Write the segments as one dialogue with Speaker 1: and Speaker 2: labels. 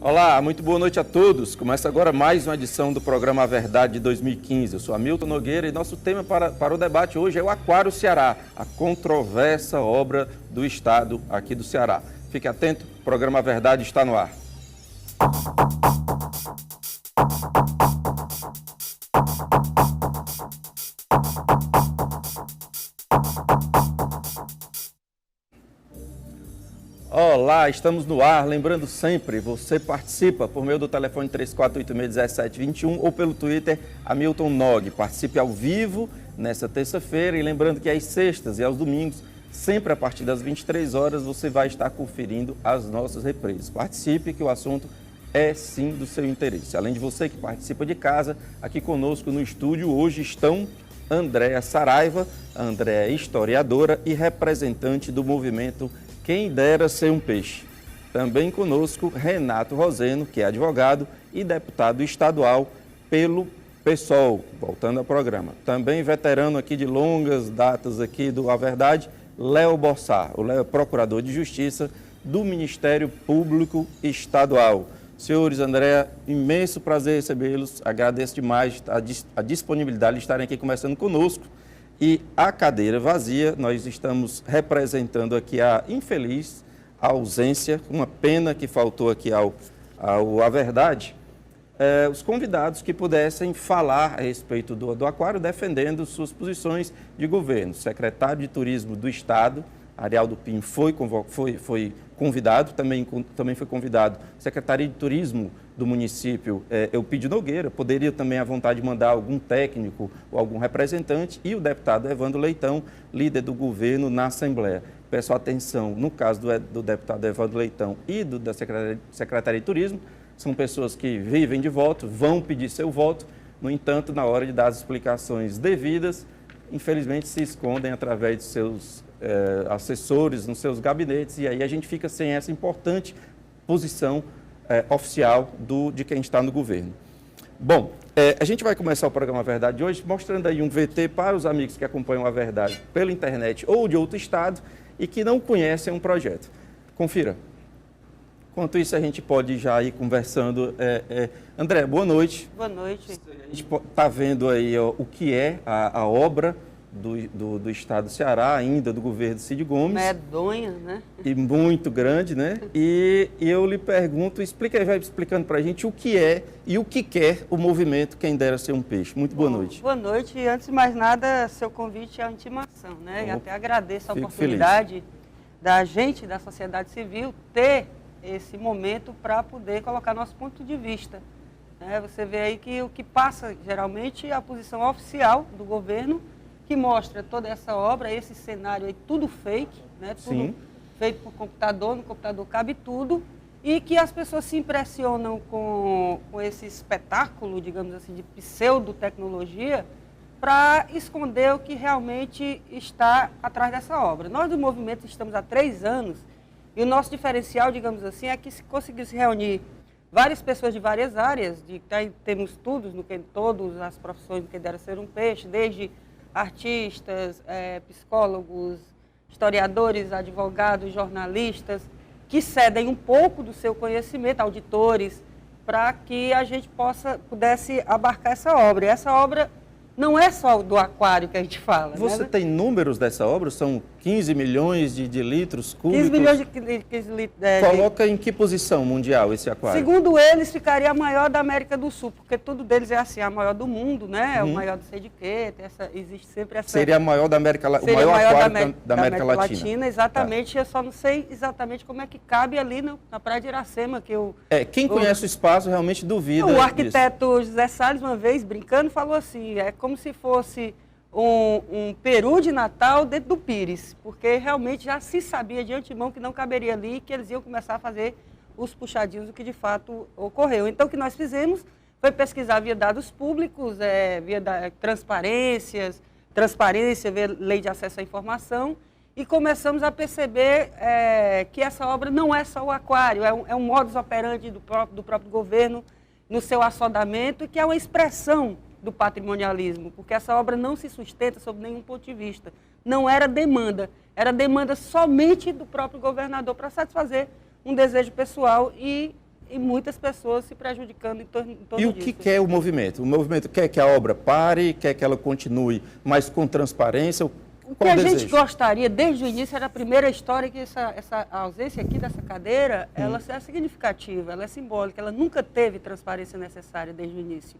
Speaker 1: Olá, muito boa noite a todos. Começa agora mais uma edição do programa A Verdade de 2015. Eu sou Hamilton Nogueira e nosso tema para o debate hoje é o Aquário Ceará, a controversa obra do Estado aqui do Ceará. Fique atento, o programa A Verdade está no ar. Olá, estamos no ar. Lembrando sempre, você participa por meio do telefone 3486-1721 ou pelo Twitter Hamilton Nog. Participe ao vivo nessa terça-feira e lembrando que às sextas e aos domingos, sempre a partir das 23 horas, você vai estar conferindo as nossas reprises. Participe que o assunto é sim do seu interesse. Além de você que participa de casa, aqui conosco no estúdio hoje estão Andréa Saraiva. Andréa é historiadora e representante do movimento Quem Dera Ser um Peixe. Também conosco Renato Roseno, que é advogado e deputado estadual pelo PSOL, voltando ao programa. Também veterano aqui de longas datas aqui do A Verdade, Léo Borsar. O Léo é procurador de Justiça do Ministério Público Estadual. Senhores, Andréa, imenso prazer recebê-los. Agradeço demais a disponibilidade de estarem aqui conversando conosco. E a cadeira vazia, nós estamos representando aqui a infeliz ausência, uma pena que faltou aqui ao A Verdade, os convidados que pudessem falar a respeito do Aquário, defendendo suas posições de governo. O secretário de Turismo do Estado, Arialdo Pinho, foi convidado, também foi convidado o secretário de Turismo do município, Eupídio Nogueira, poderia também à vontade mandar algum técnico ou algum representante, e o deputado Evandro Leitão, líder do governo na Assembleia. Peço atenção, no caso do deputado Evandro Leitão e da Secretaria de Turismo, são pessoas que vivem de voto, vão pedir seu voto, no entanto, na hora de dar as explicações devidas, infelizmente se escondem através de seus assessores nos seus gabinetes, e aí a gente fica sem essa importante posição oficial de quem está no governo. Bom, a gente vai começar o programa A Verdade de hoje mostrando aí um VT para os amigos que acompanham A Verdade pela internet ou de outro estado e que não conhecem um projeto. Confira. Enquanto isso, a gente pode já ir conversando. André, boa noite.
Speaker 2: Boa noite.
Speaker 1: A gente está vendo aí o que é a obra do Estado do Ceará, ainda do governo Cid Gomes.
Speaker 2: Medonha, né?
Speaker 1: E muito grande, né? E eu lhe pergunto, vai explicando para a gente o que é e o que quer o movimento Quem Dera Ser um Peixe. Muito boa noite.
Speaker 2: Boa noite. E antes de mais nada, seu convite é uma intimação, né? E até agradeço a oportunidade da gente, da sociedade civil, ter esse momento para poder colocar nosso ponto de vista. Você vê aí que o que passa, geralmente, é a posição oficial do governo, que mostra toda essa obra, esse cenário aí, tudo fake, né? Tudo
Speaker 1: Sim.
Speaker 2: Feito por computador, no computador cabe tudo, e que as pessoas se impressionam com esse espetáculo, digamos assim, de pseudotecnologia, para esconder o que realmente está atrás dessa obra. Nós do movimento estamos há 3 anos, e o nosso diferencial, digamos assim, é que se conseguiu se reunir várias pessoas de várias áreas, temos estudos todas as profissões do Quem Dera Ser um Peixe, desde artistas, psicólogos, historiadores, advogados, jornalistas, que cedem um pouco do seu conhecimento, auditores, para que a gente pudesse abarcar essa obra. E essa obra não é só do aquário que a gente fala.
Speaker 1: Você tem números dessa obra? São 15 milhões de litros cúbicos?
Speaker 2: 15 milhões de litros.
Speaker 1: Coloca em que posição mundial esse aquário?
Speaker 2: Segundo eles, ficaria a maior da América do Sul, porque tudo deles é assim, a maior do mundo, né? O maior do sei de quê, existe sempre essa...
Speaker 1: Seria a maior da América Latina? O maior aquário da América Latina.
Speaker 2: Exatamente. Tá. Eu só não sei exatamente como é que cabe ali na Praia de Iracema, que eu...
Speaker 1: Quem conhece o espaço realmente duvida
Speaker 2: O arquiteto José Salles, uma vez, brincando, falou assim, como se fosse um peru de Natal dentro do Pires, porque realmente já se sabia de antemão que não caberia ali, que eles iam começar a fazer os puxadinhos, o que de fato ocorreu. Então, o que nós fizemos foi pesquisar via dados públicos, via transparência, via lei de acesso à informação, e começamos a perceber que essa obra não é só o aquário, é um modus operandi do próprio governo no seu assodamento, que é uma expressão do patrimonialismo, porque essa obra não se sustenta sob nenhum ponto de vista. Não era demanda somente do próprio governador para satisfazer um desejo pessoal e e muitas pessoas se prejudicando em torno disso.
Speaker 1: E o que quer o movimento? O movimento quer que a obra pare, quer que ela continue, mas com transparência?
Speaker 2: O que a gente gostaria, desde o início, era a primeira história, que essa ausência aqui dessa cadeira, ela é significativa, ela é simbólica, ela nunca teve transparência necessária desde o início.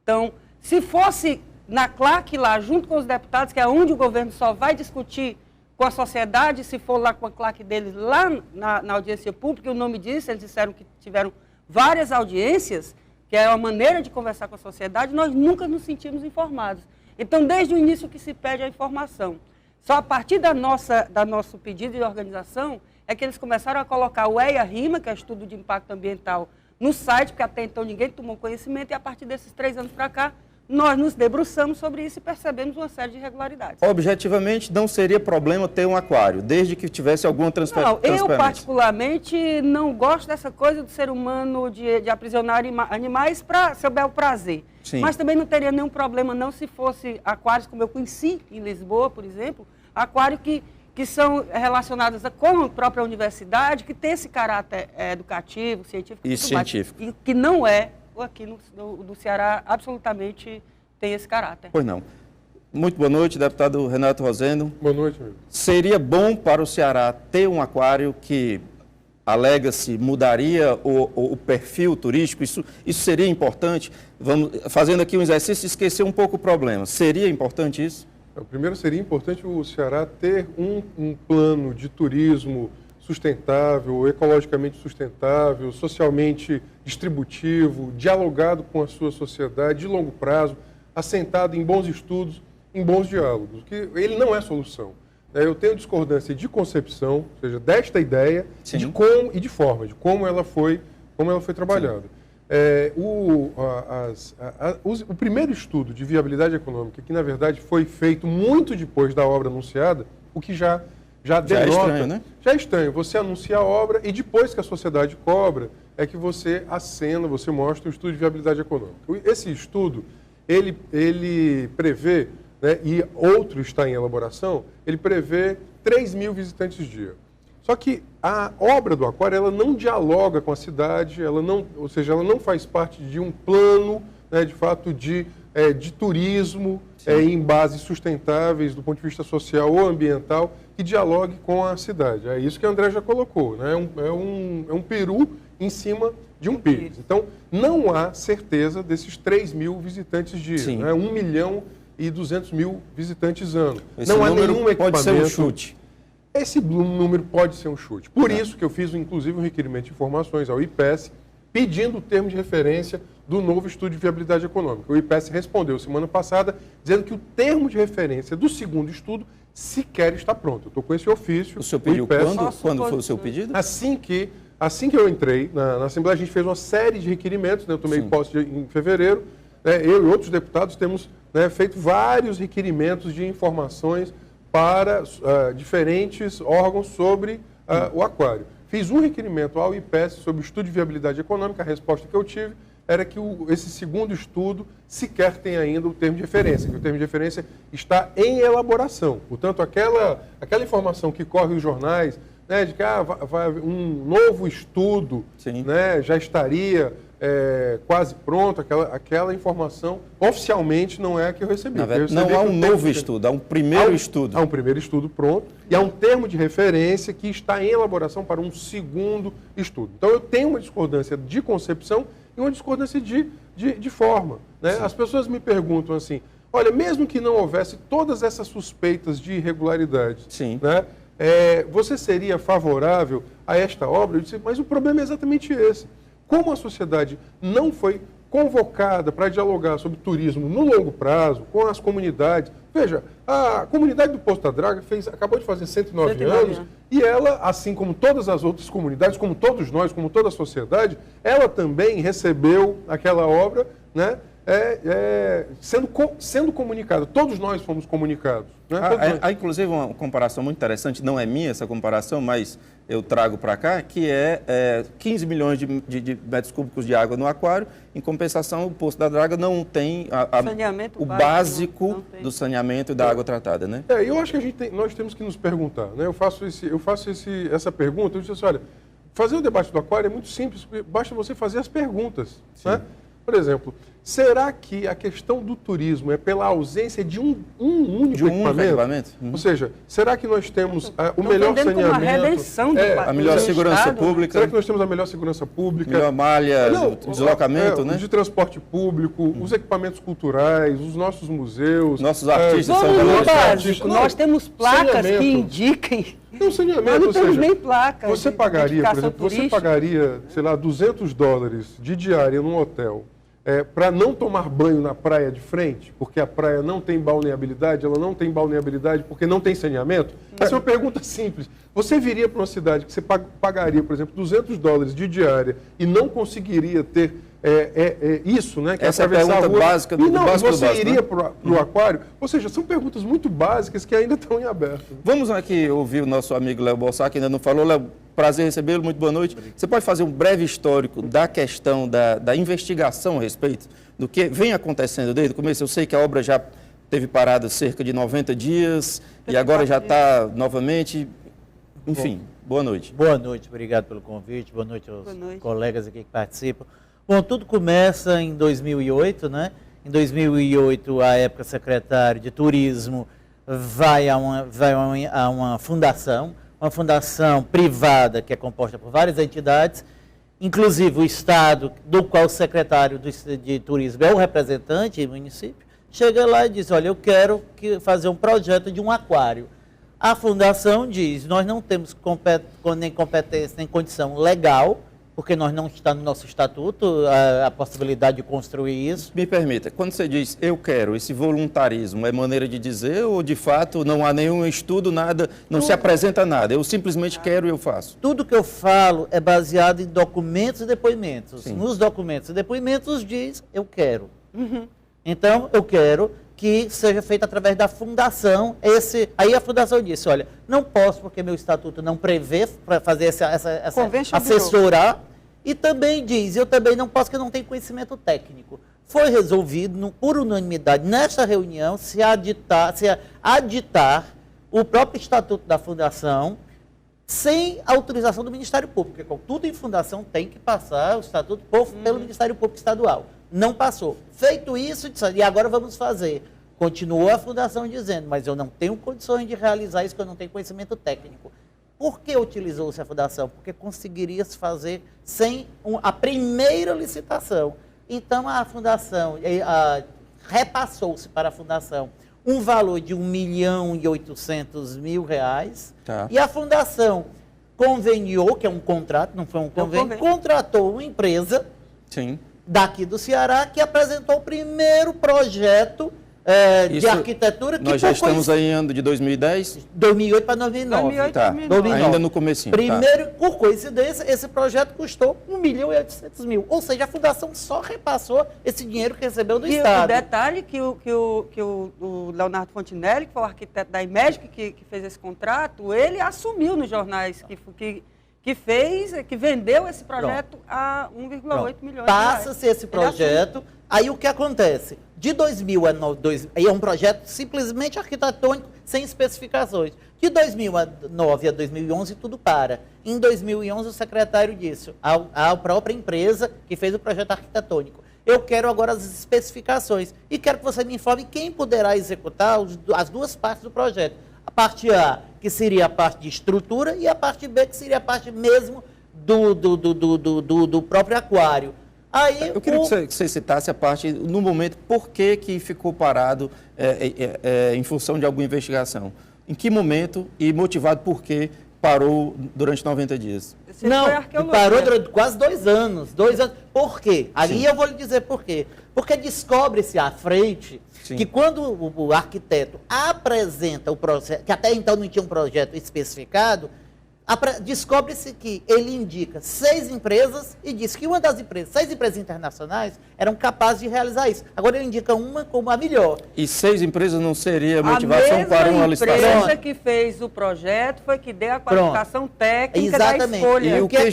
Speaker 2: Então, se fosse na CLAC lá, junto com os deputados, que é onde o governo só vai discutir com a sociedade, se for lá com a CLAC deles, lá na audiência pública, o nome disso, eles disseram que tiveram várias audiências, que é uma maneira de conversar com a sociedade, nós nunca nos sentimos informados. Então, desde o início que se pede a informação. Só a partir do nosso pedido de organização é que eles começaram a colocar o EIA-RIMA, que é o Estudo de Impacto Ambiental, no site, porque até então ninguém tomou conhecimento, e a partir desses 3 anos para cá, nós nos debruçamos sobre isso e percebemos uma série de irregularidades.
Speaker 1: Objetivamente, não seria problema ter um aquário, desde que tivesse alguma transparência?
Speaker 2: Não, eu particularmente não gosto dessa coisa do ser humano de aprisionar animais para seu bel prazer.
Speaker 1: Sim.
Speaker 2: Mas também não teria nenhum problema não se fosse aquários, como eu conheci em Lisboa, por exemplo, aquários que são relacionados com a própria universidade, que tem esse caráter educativo, científico
Speaker 1: e científico.
Speaker 2: Mais, e que não é, aqui no Ceará, absolutamente tem esse caráter.
Speaker 1: Pois não. Muito boa noite, deputado Renato Rosendo.
Speaker 3: Boa noite, amigo.
Speaker 1: Seria bom para o Ceará ter um aquário que, alega-se, mudaria o perfil turístico? Isso seria importante? Vamos fazendo aqui um exercício de esquecer um pouco o problema. Seria importante isso?
Speaker 3: Primeiro, seria importante o Ceará ter um plano de turismo sustentável, ecologicamente sustentável, socialmente distributivo, dialogado com a sua sociedade, de longo prazo, assentado em bons estudos, em bons diálogos, que ele não é solução. Eu tenho discordância de concepção, ou seja, desta ideia, de como e de forma, de como ela foi trabalhada. O primeiro estudo de viabilidade econômica, que na verdade foi feito muito depois da obra anunciada, o que já denota...
Speaker 1: é estranho, né?
Speaker 3: Já é estranho. Você anuncia a obra e depois que a sociedade cobra, é que você acena, você mostra o estudo de viabilidade econômica. Esse estudo, ele prevê, né, e outro está em elaboração, ele prevê 3.000 visitantes dia. Só que a obra do aquário, ela não dialoga com a cidade, ou seja, ela não faz parte de um plano, né, de fato, de turismo em bases sustentáveis do ponto de vista social ou ambiental, que dialogue com a cidade. É isso que a André já colocou, né? É um peru em cima de um pires. Então, não há certeza desses 3.000 visitantes dia, né? 1.200.000 visitantes ano.
Speaker 1: Esse não há nenhum equipamento. Pode ser um chute.
Speaker 3: Esse número pode ser um chute. Por isso que eu fiz, inclusive, um requerimento de informações ao IPES, pedindo o termo de referência do novo estudo de viabilidade econômica. O IPES respondeu semana passada, dizendo que o termo de referência do segundo estudo sequer está pronto. Eu estou com esse ofício.
Speaker 1: O senhor pediu
Speaker 3: IPES,
Speaker 1: quando foi o seu pedido?
Speaker 3: Assim que eu entrei na Assembleia, a gente fez uma série de requerimentos, né? Eu tomei posse em fevereiro, né? Eu e outros deputados temos, né, feito vários requerimentos de informações para diferentes órgãos sobre o aquário. Fiz um requerimento ao IPES sobre o estudo de viabilidade econômica. A resposta que eu tive era que esse segundo estudo sequer tem ainda o termo de referência, que o termo de referência está em elaboração. Portanto, aquela informação que corre os jornais, né, de que vai um novo estudo, né, já estaria quase pronto, aquela informação oficialmente não é a que eu recebi.
Speaker 1: Não há um novo estudo, há um primeiro estudo.
Speaker 3: Há um primeiro estudo pronto e há um termo de referência que está em elaboração para um segundo estudo. Então, eu tenho uma discordância de concepção e uma discordância de forma, né? As pessoas me perguntam assim, olha, mesmo que não houvesse todas essas suspeitas de irregularidades, né, você seria favorável a esta obra? Eu disse, mas o problema é exatamente esse. Como a sociedade não foi convocada para dialogar sobre turismo no longo prazo, com as comunidades. Veja, a comunidade do Poço da Draga acabou de fazer 109 anos e ela, assim como todas as outras comunidades, como todos nós, como toda a sociedade, ela também recebeu aquela obra, né, sendo comunicada. Todos nós fomos comunicados. Né?
Speaker 1: Há, inclusive, uma comparação muito interessante, não é minha essa comparação, mas eu trago para cá, que 15 milhões de metros cúbicos de água no aquário, em compensação, o Poço da Draga não tem o básico do saneamento e da água tratada, né?
Speaker 3: Eu acho que nós temos que nos perguntar, né? Eu faço essa pergunta, eu disse assim, olha, fazer o debate do aquário é muito simples, basta você fazer as perguntas. Né? Por exemplo, será que a questão do turismo é pela ausência de um único equipamento? Ou seja, será que nós temos o melhor saneamento?
Speaker 2: Uma redenção do
Speaker 1: a melhor segurança pública?
Speaker 3: Será que nós temos a melhor segurança pública?
Speaker 1: Melhor malha, deslocamento, né?
Speaker 3: De transporte público, os equipamentos culturais, os nossos museus.
Speaker 1: Nossos artistas são
Speaker 2: valorizados. Nós temos placas que indiquem.
Speaker 3: Não, saneamento,
Speaker 2: não temos nem placa.
Speaker 3: Você pagaria, por exemplo, você pagaria, sei lá, $200 de diária num hotel para não tomar banho na praia de frente, porque a praia não tem balneabilidade, ela não tem balneabilidade porque não tem saneamento? Essa é uma pergunta simples. Você viria para uma cidade que você pagaria, por exemplo, $200 de diária e não conseguiria ter isso, né? Que
Speaker 1: essa é a pergunta básica do básico do básico,
Speaker 3: iria para o aquário? Ou seja, são perguntas muito básicas que ainda estão em aberto.
Speaker 1: Vamos aqui ouvir o nosso amigo Léo Bossá, que ainda não falou. Léo, prazer recebê-lo, muito boa noite. Você pode fazer um breve histórico da questão da investigação a respeito do que vem acontecendo desde o começo? Eu sei que a obra já teve parada cerca de 90 dias e agora já está novamente. Enfim, boa noite.
Speaker 4: Boa noite, obrigado pelo convite, boa noite aos colegas aqui que participam. Bom, tudo começa em 2008, né? Em 2008, a época secretário de Turismo vai a uma fundação privada que é composta por várias entidades, inclusive o Estado, do qual o secretário de Turismo é o representante do município, chega lá e diz, olha, eu quero fazer um projeto de um aquário. A fundação diz, nós não temos nem competência, nem condição legal, porque nós não está no nosso estatuto a possibilidade de construir isso.
Speaker 1: Me permita, quando você diz eu quero, esse voluntarismo é maneira de dizer ou de fato não há nenhum estudo, nada, não se apresenta nada, eu simplesmente quero e eu faço?
Speaker 4: Tudo que eu falo é baseado em documentos e depoimentos. Sim. Nos documentos e depoimentos diz eu quero. Então, eu quero que seja feito através da fundação. Aí a fundação disse, olha, não posso porque meu estatuto não prevê para fazer essa assessorar. E também diz, eu também não posso porque eu não tenho conhecimento técnico. Foi resolvido, por unanimidade, nesta reunião, se aditar o próprio estatuto da fundação sem autorização do Ministério Público, porque tudo em fundação tem que passar o estatuto pelo Ministério Público Estadual. Não passou. Feito isso, e agora vamos fazer. Continuou a fundação dizendo, mas eu não tenho condições de realizar isso, porque eu não tenho conhecimento técnico. Por que utilizou-se a fundação? Porque conseguiria se fazer sem a primeira licitação. Então, a fundação repassou-se para a fundação um valor de R$1.800.000, e a fundação conveniou, que é um contrato, não foi um convênio, contratou uma empresa daqui do Ceará que apresentou o primeiro projeto de arquitetura.
Speaker 1: Nós já estamos aí em ano de 2010?
Speaker 4: 2008 para 2009.
Speaker 1: 2009. Ainda no comecinho.
Speaker 4: Primeiro, por coincidência, esse projeto custou R$1.800.000. Ou seja, a fundação só repassou esse dinheiro que recebeu do Estado.
Speaker 2: E o detalhe que o Leonardo Fontinelli, que foi o arquiteto da IMEDIC, que fez esse contrato, ele assumiu nos jornais que vendeu esse projeto a 1,8 milhões.
Speaker 4: Passa-se esse projeto, aí o que acontece? De 2000 a 2009, aí é um projeto simplesmente arquitetônico, sem especificações. De 2009 a 2011, tudo para. Em 2011, o secretário disse à própria empresa que fez o projeto arquitetônico, eu quero agora as especificações e quero que você me informe quem poderá executar as duas partes do projeto. A parte A, que seria a parte de estrutura, e a parte B, que seria a parte mesmo do próprio aquário. Aí,
Speaker 1: eu queria que você citasse a parte, no momento, por que ficou parado em função de alguma investigação. Em que momento e motivado por que parou durante 90 dias?
Speaker 4: Não, parou durante quase 2 anos. 2 anos. Por quê? Ali eu vou lhe dizer por quê. Porque descobre-se à frente que quando o arquiteto apresenta o projeto, que até então não tinha um projeto especificado, descobre-se que ele indica 6 empresas e diz que uma das empresas, 6 empresas internacionais, eram capazes de realizar isso. Agora ele indica uma como a melhor.
Speaker 1: E 6 empresas não seria motivação para uma licitação?
Speaker 2: A empresa que fez o projeto foi que deu a qualificação técnica da escolha.
Speaker 1: E o que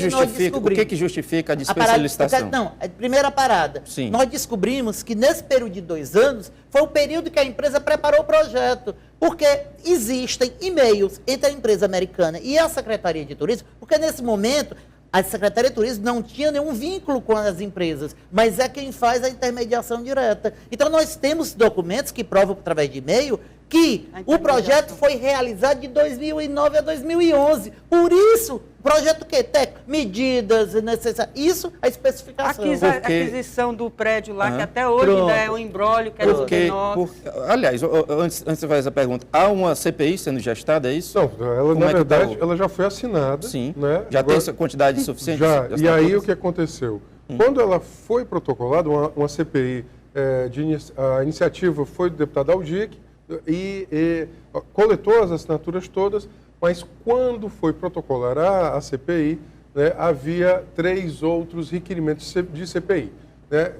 Speaker 1: justifica a dispensa de licitação?
Speaker 4: Não, a primeira parada.
Speaker 1: Sim.
Speaker 4: Nós descobrimos que nesse período de 2 anos foi o período que a empresa preparou o projeto. Porque existem e-mails entre a empresa americana e a Secretaria de Turismo, porque nesse momento A Secretaria de Turismo não tinha nenhum vínculo com as empresas, mas é quem faz a intermediação direta. Então, nós temos documentos que provam, através de e-mail, que o projeto foi realizado de 2009 a 2011. Por isso, projeto que? Medidas necessárias. Isso, a especificação.
Speaker 2: A aquisição do prédio lá, que até hoje ainda é um imbróglio, que
Speaker 1: aliás, antes de fazer essa pergunta, há uma CPI sendo gestada, é isso?
Speaker 3: Não, ela, na verdade, ela já foi assinada.
Speaker 1: Sim,
Speaker 3: né?
Speaker 1: Já tem essa quantidade suficiente?
Speaker 3: Já, e aí o que aconteceu? Quando ela foi protocolada, uma CPI, a iniciativa foi do deputado Aldic, e coletou as assinaturas todas, mas quando foi protocolar a CPI, né, havia 3 outros requerimentos de CPI. Né,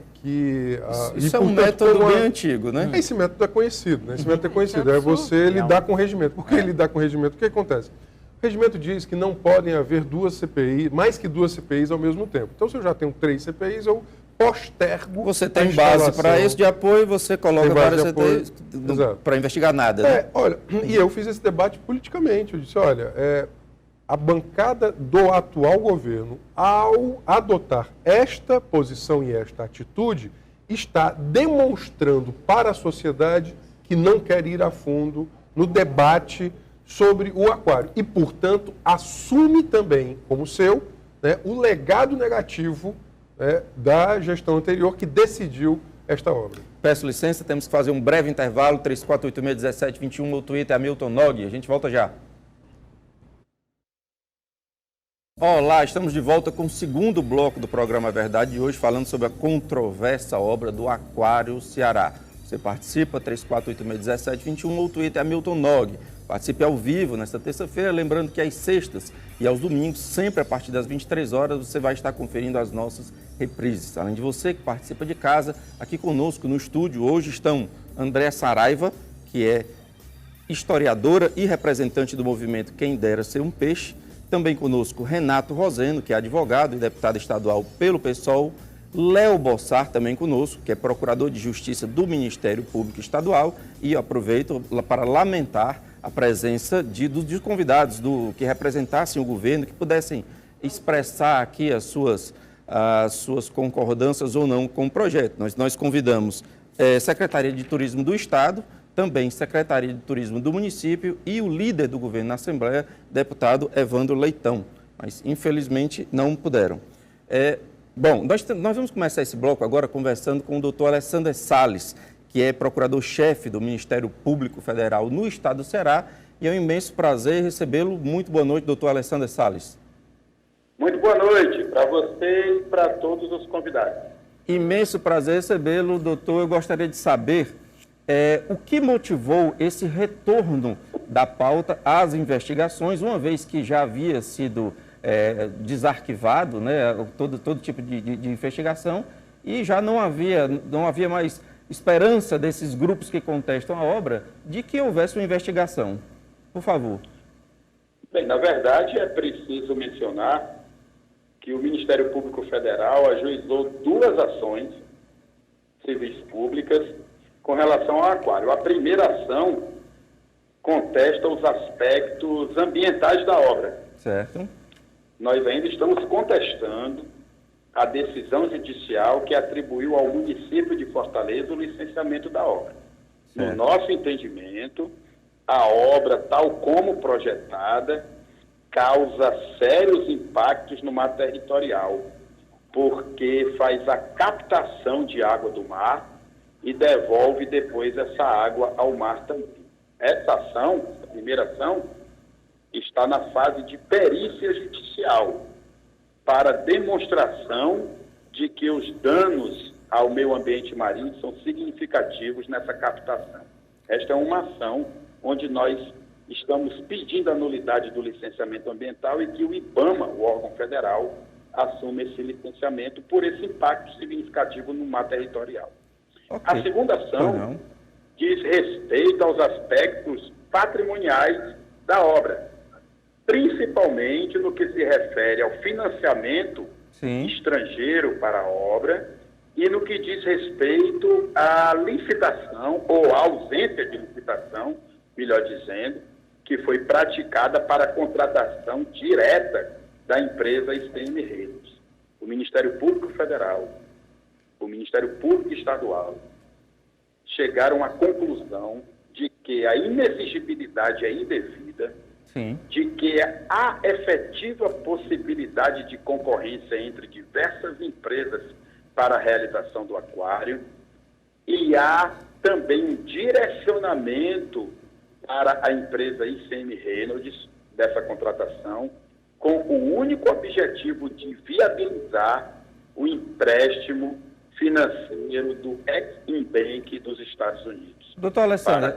Speaker 1: isso é um método bem antigo, né?
Speaker 3: Esse método é conhecido, né? Esse método é conhecido, é você lidar com o regimento. Por que lidar com o regimento? O que acontece? O regimento diz que não podem haver mais que 2 CPIs ao mesmo tempo. Então, se eu já tenho 3 CPIs, eu postergo.
Speaker 1: Você tem base para isso de apoio, você coloca várias CPIs para investigar nada. Né?
Speaker 3: Olha, e eu fiz esse debate politicamente. Eu disse, olha, a bancada do atual governo, ao adotar esta posição e esta atitude, está demonstrando para a sociedade que não quer ir a fundo no debate sobre o aquário. E, portanto, assume também como seu, né, o legado negativo da gestão anterior que decidiu esta obra.
Speaker 1: Peço licença, temos que fazer um breve intervalo, 3486-1721, no Twitter, Hamilton Nog. A gente volta já. Olá, estamos de volta com o segundo bloco do programa Verdade de hoje, falando sobre a controversa obra do Aquário Ceará. Você participa, 3486-1721, ou Twitter, Hamilton Nog. Participe ao vivo nesta terça-feira, lembrando que às sextas e aos domingos, sempre a partir das 23 horas, você vai estar conferindo as nossas reprises. Além de você que participa de casa, aqui conosco no estúdio hoje estão Andréa Saraiva, que é historiadora e representante do movimento Quem Dera Ser um Peixe. Também conosco Renato Roseno, que é advogado e deputado estadual pelo PSOL. Léo Bossar, também conosco, que é procurador de Justiça do Ministério Público Estadual. E aproveito para lamentar a presença dos convidados que representassem o governo, que pudessem expressar aqui as suas concordâncias ou não com o projeto. Nós convidamos Secretaria de Turismo do Estado, também Secretaria de Turismo do município e o líder do governo na Assembleia, deputado Evandro Leitão, mas infelizmente não puderam. Bom, nós vamos começar esse bloco agora conversando com o doutor Alessandro Salles, que é procurador-chefe do Ministério Público Federal no Estado do Ceará, e é um imenso prazer recebê-lo. Muito boa noite, doutor Alessandro Salles.
Speaker 5: Muito boa noite para você e para todos os convidados.
Speaker 1: Imenso prazer recebê-lo, doutor. Eu gostaria de saber o que motivou esse retorno da pauta às investigações, uma vez que já havia sido desarquivado, né, todo tipo de investigação, e já não havia mais esperança desses grupos que contestam a obra de que houvesse uma investigação. Por favor.
Speaker 5: Bem, na verdade, é preciso mencionar que o Ministério Público Federal ajuizou 2 ações civis públicas com relação ao aquário. A primeira ação contesta os aspectos ambientais da obra.
Speaker 1: Certo.
Speaker 5: Nós ainda estamos contestando a decisão judicial que atribuiu ao município de Fortaleza o licenciamento da obra. Certo. No nosso entendimento, a obra, tal como projetada, causa sérios impactos no mar territorial, porque faz a captação de água do mar e devolve depois essa água ao mar também. Essa ação, a primeira ação, está na fase de perícia judicial, para demonstração de que os danos ao meio ambiente marinho são significativos nessa captação. Esta é uma ação onde nós estamos pedindo a nulidade do licenciamento ambiental e que o IBAMA, o órgão federal, assuma esse licenciamento por esse impacto significativo no mar territorial. Okay. A segunda ação diz respeito aos aspectos patrimoniais da obra, principalmente no que se refere ao financiamento estrangeiro para a obra e no que diz respeito à licitação ou à ausência de licitação, melhor dizendo, que foi praticada para a contratação direta da empresa ICM Reynolds. O Ministério Público Federal, o Ministério Público Estadual chegaram à conclusão de que a inexigibilidade é indevida,
Speaker 1: Sim.
Speaker 5: de que há efetiva possibilidade de concorrência entre diversas empresas para a realização do aquário e há também um direcionamento para a empresa ICM Reynolds dessa contratação com o único objetivo de viabilizar o empréstimo financeiro do Exim Bank dos Estados Unidos.
Speaker 1: Doutor Alessandro,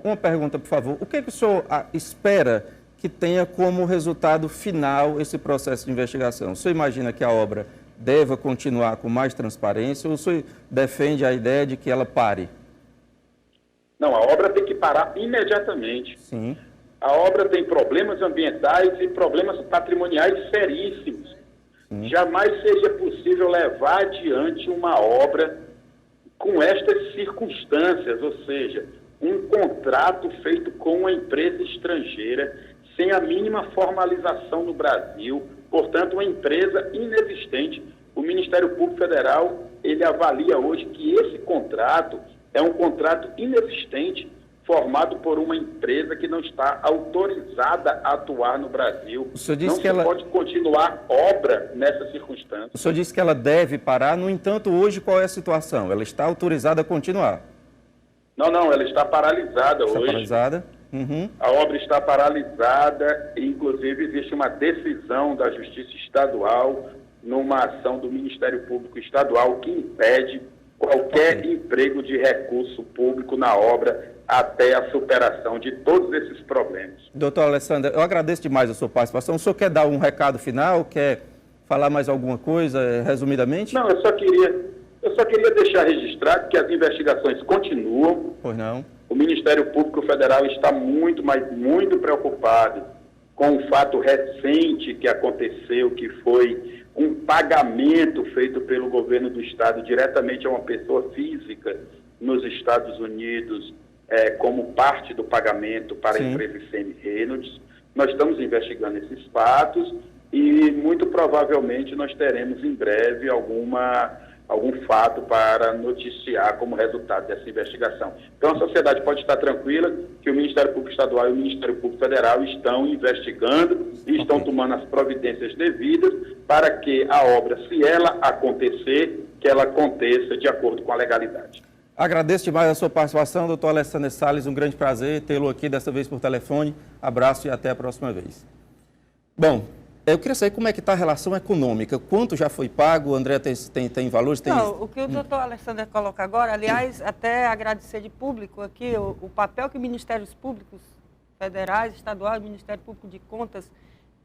Speaker 1: uma pergunta, por favor. O que o senhor espera que tenha como resultado final esse processo de investigação? O senhor imagina que a obra deva continuar com mais transparência ou o senhor defende a ideia de que ela pare?
Speaker 5: Não, a obra tem que parar imediatamente.
Speaker 1: Sim.
Speaker 5: A obra tem problemas ambientais e problemas patrimoniais seríssimos. Jamais seria possível levar adiante uma obra com estas circunstâncias, ou seja, um contrato feito com uma empresa estrangeira, sem a mínima formalização no Brasil, portanto, uma empresa inexistente. O Ministério Público Federal, ele avalia hoje que esse contrato é um contrato inexistente, formado por uma empresa que não está autorizada a atuar no Brasil.
Speaker 1: O senhor disse
Speaker 5: não
Speaker 1: que
Speaker 5: se pode continuar obra nessa circunstância.
Speaker 1: O senhor disse que ela deve parar, no entanto, hoje qual é a situação? Ela está autorizada a continuar?
Speaker 5: Não, ela está paralisada hoje.
Speaker 1: Está paralisada? Uhum.
Speaker 5: A obra está paralisada e, inclusive, existe uma decisão da Justiça Estadual numa ação do Ministério Público Estadual que impede qualquer emprego de recurso público na obra até a superação de todos esses problemas.
Speaker 1: Doutor Alessandro, eu agradeço demais a sua participação. O senhor quer dar um recado final? Quer falar mais alguma coisa, resumidamente?
Speaker 5: Não, eu só queria deixar registrado que as investigações continuam.
Speaker 1: Pois não.
Speaker 5: O Ministério Público Federal está muito preocupado com o fato recente que aconteceu, que foi um pagamento feito pelo governo do Estado diretamente a uma pessoa física nos Estados Unidos, como parte do pagamento para a empresa ICM Reynolds. Nós estamos investigando esses fatos e, muito provavelmente, nós teremos em breve algum fato para noticiar como resultado dessa investigação. Então, a sociedade pode estar tranquila que o Ministério Público Estadual e o Ministério Público Federal estão investigando e estão tomando as providências devidas para que a obra, se ela acontecer, que ela aconteça de acordo com a legalidade.
Speaker 1: Agradeço demais a sua participação, doutor Alessandro Salles. Um grande prazer tê-lo aqui, dessa vez por telefone. Abraço e até a próxima vez. Bom, eu queria saber como é que está a relação econômica. Quanto já foi pago? O André tem valores?
Speaker 2: Não, o que o doutor Alessandro coloca agora, aliás, até agradecer de público aqui o papel que Ministérios Públicos Federais, Estaduais, Ministério Público de Contas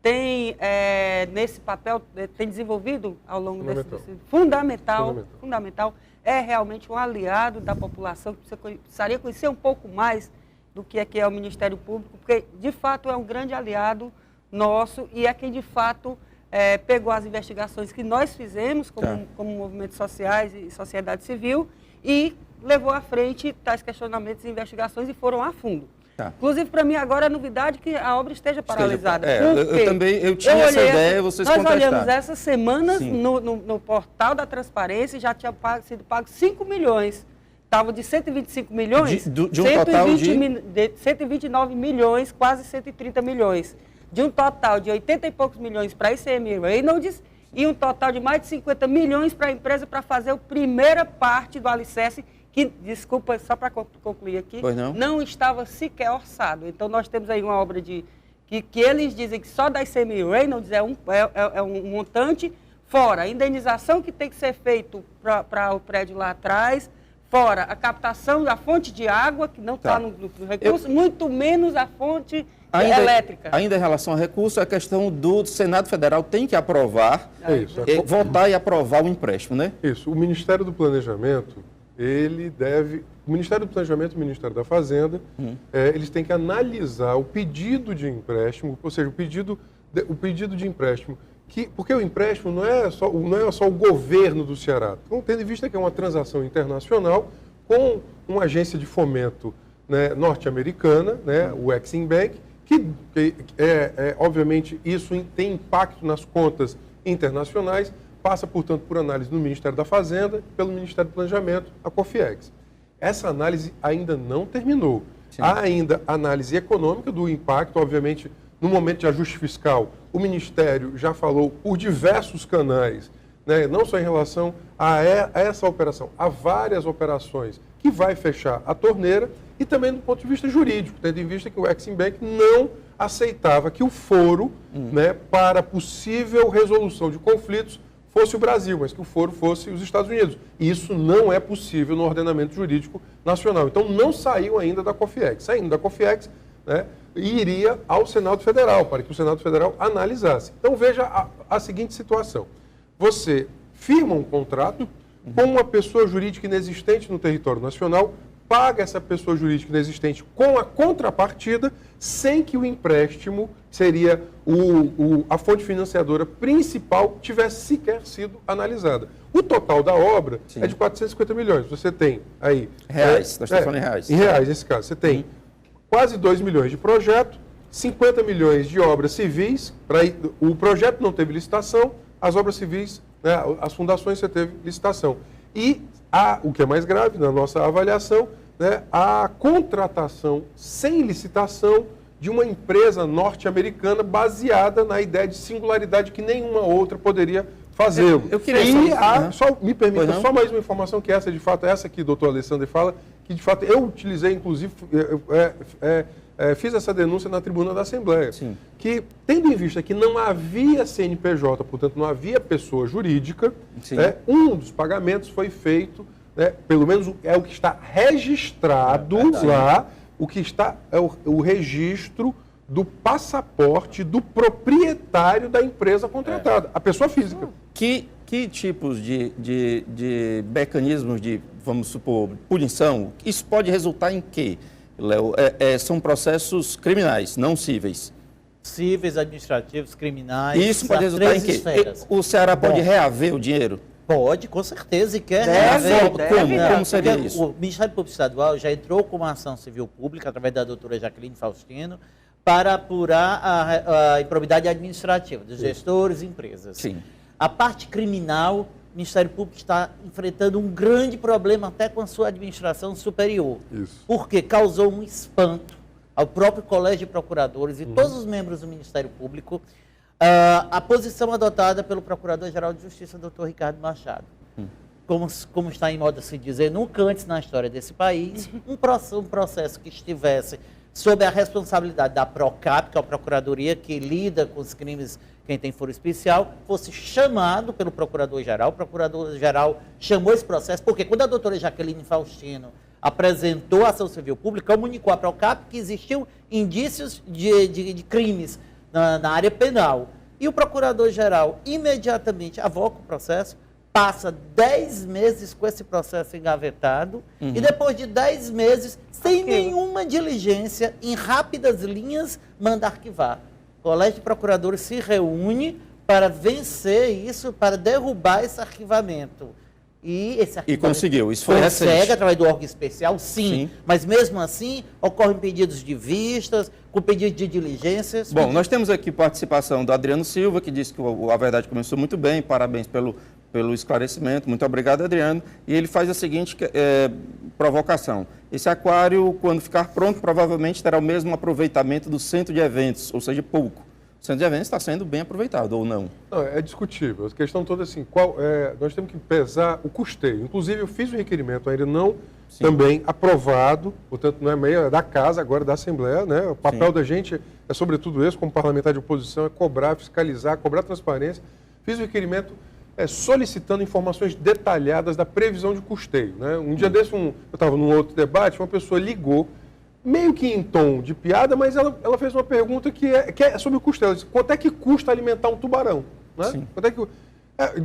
Speaker 2: tem nesse papel, tem desenvolvido ao longo desse fundamental, é realmente um aliado da população, que você precisaria conhecer um pouco mais do que é o Ministério Público, porque de fato é um grande aliado nosso e é quem de fato pegou as investigações que nós fizemos como movimentos sociais e sociedade civil e levou à frente tais questionamentos e investigações e foram a fundo. Inclusive, para mim, agora é novidade que a obra esteja paralisada.
Speaker 1: Eu tinha essa ideia, vocês contestaram.
Speaker 2: Nós olhamos essas semanas no portal da transparência e já tinha sido pago 5 milhões. Estava de 125 milhões,
Speaker 1: de um total de
Speaker 2: 129 milhões, quase 130 milhões. De um total de 80 e poucos milhões para a ICM Reynolds e um total de mais de 50 milhões para a empresa para fazer a primeira parte do alicerce, que, desculpa, só para concluir aqui, não estava sequer orçado. Então, nós temos aí uma obra que eles dizem que só da ICM Reynolds é um montante, fora a indenização que tem que ser feito para o prédio lá atrás, fora a captação da fonte de água, que não está no recurso, muito menos a fonte elétrica.
Speaker 1: Ainda em relação ao recurso, a questão do Senado Federal tem que aprovar, votar e aprovar o empréstimo, né?
Speaker 3: Isso. O Ministério do Planejamento, o Ministério do Planejamento e o Ministério da Fazenda, eles têm que analisar o pedido de empréstimo, ou seja, o pedido de empréstimo, porque o empréstimo não é só o governo do Ceará. Então, tendo em vista que é uma transação internacional com uma agência de fomento, né, norte-americana, né, o Exim Bank, obviamente, isso tem impacto nas contas internacionais, passa, portanto, por análise no Ministério da Fazenda, pelo Ministério do Planejamento, a COFIEX. Essa análise ainda não terminou.
Speaker 1: Sim.
Speaker 3: Há ainda análise econômica do impacto, obviamente, no momento de ajuste fiscal, o Ministério já falou por diversos canais, né, não só em relação a essa operação, há várias operações que vai fechar a torneira e também do ponto de vista jurídico, tendo em vista que o Exim Bank não aceitava que o foro, né, para possível resolução de conflitos fosse o Brasil, mas que o foro fosse os Estados Unidos. E isso não é possível no ordenamento jurídico nacional. Então, não saiu ainda da COFIEX. Saindo da COFIEX, né, iria ao Senado Federal, para que o Senado Federal analisasse. Então, veja a seguinte situação. Você firma um contrato com uma pessoa jurídica inexistente no território nacional, paga essa pessoa jurídica inexistente com a contrapartida, sem que o empréstimo, que seria a fonte financiadora principal, tivesse sequer sido analisada. O total da obra é de 450 milhões. Você tem aí...
Speaker 1: Reais, nós estamos falando em reais.
Speaker 3: Em reais, nesse caso. Você tem quase 2 milhões de projeto, 50 milhões de obras civis. O projeto não teve licitação, as obras civis, né, as fundações, você teve licitação. E o que é mais grave na nossa avaliação, né, a contratação sem licitação de uma empresa norte-americana baseada na ideia de singularidade que nenhuma outra poderia fazê-lo.
Speaker 1: Eu queria
Speaker 3: me permita, só mais uma informação que essa, de fato, essa que o doutor Alessandro fala, que de fato eu utilizei, inclusive, fiz essa denúncia na tribuna da Assembleia. Sim. Que, tendo em vista que não havia CNPJ, portanto não havia pessoa jurídica, um dos pagamentos foi feito, né, pelo menos é o que está registrado lá, o que está é o registro do passaporte do proprietário da empresa contratada, a pessoa física.
Speaker 1: Que tipos de mecanismos de, vamos supor, punição, isso pode resultar em quê, Léo? São processos criminais, não cíveis.
Speaker 4: Cíveis, administrativos, criminais.
Speaker 1: Isso pode resultar em quê? O Ceará pode reaver o dinheiro?
Speaker 4: Pode, com certeza, e quer
Speaker 1: reaver. Como seria isso?
Speaker 4: O Ministério Público Estadual já entrou com uma ação civil pública, através da doutora Jaqueline Faustino, para apurar a improbidade administrativa dos gestores e empresas.
Speaker 1: Sim.
Speaker 4: A parte criminal, o Ministério Público está enfrentando um grande problema até com a sua administração superior. Isso. Porque causou um espanto ao próprio Colégio de Procuradores e todos os membros do Ministério Público a posição adotada pelo Procurador-Geral de Justiça, Dr. Ricardo Machado. Como está em moda se dizer, nunca antes na história desse país, um processo que estivesse sob a responsabilidade da PROCAP, que é a Procuradoria que lida com os crimes, quem tem foro especial, fosse chamado pelo Procurador-Geral. O Procurador-Geral chamou esse processo, porque quando a doutora Jaqueline Faustino apresentou a ação civil pública, comunicou à PROCAP que existiam indícios de crimes na área penal. E o Procurador-Geral imediatamente avoca o processo, passa 10 meses com esse processo engavetado e depois de 10 meses, sem nenhuma diligência, em rápidas linhas, manda arquivar. O Colégio de Procuradores se reúne para vencer isso, para derrubar esse arquivamento. E esse arquivamento
Speaker 1: conseguiu, isso foi recente.
Speaker 4: Consegue através do órgão especial, sim. Mas mesmo assim, ocorrem pedidos de vistas, com pedidos de diligências.
Speaker 1: Bom, nós temos aqui participação do Adriano Silva, que disse que a verdade começou muito bem, parabéns pelo esclarecimento, muito obrigado, Adriano. E ele faz a seguinte provocação: esse aquário, quando ficar pronto, provavelmente terá o mesmo aproveitamento do centro de eventos, ou seja, pouco. O centro de eventos está sendo bem aproveitado, ou não?
Speaker 3: Não, é discutível. A questão toda é assim, nós temos que pesar o custeio. Inclusive, eu fiz o requerimento ainda não também aprovado, portanto, não é meio da casa, agora da Assembleia, né? O papel da gente é, sobretudo esse, como parlamentar de oposição, é cobrar, fiscalizar, cobrar transparência. Fiz o requerimento solicitando informações detalhadas da previsão de custeio, né? Um dia desse, eu estava num outro debate, uma pessoa ligou, meio que em tom de piada, mas ela fez uma pergunta que é sobre o custeio. Ela disse: quanto é que custa alimentar um tubarão? Né? Quanto é que...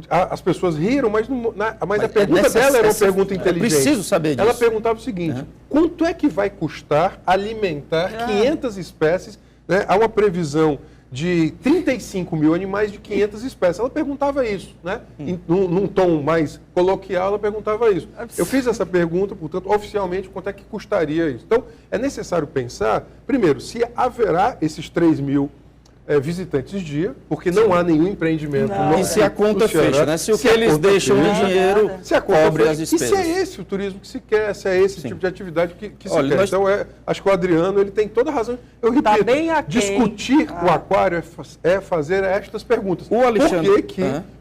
Speaker 3: as pessoas riram, mas a pergunta dela era uma pergunta inteligente.
Speaker 1: Preciso saber disso.
Speaker 3: Ela perguntava o seguinte: quanto é que vai custar alimentar 500 espécies? Né? Há uma previsão de 35 mil animais de 500 espécies. Ela perguntava isso, né? Num tom mais coloquial, ela perguntava isso. Eu fiz essa pergunta, portanto, oficialmente, quanto é que custaria isso? Então, é necessário pensar, primeiro, se haverá esses 3 mil visitantes dia, porque não há nenhum empreendimento.
Speaker 1: E se a conta fecha, né? Se o que eles deixam em dinheiro cobre as despesas.
Speaker 3: E se é esse o turismo que se quer, se é esse tipo de atividade que se quer. Então, acho que o Adriano ele tem toda a razão. Eu repito, discutir o aquário é fazer estas perguntas.
Speaker 1: O Alexandre...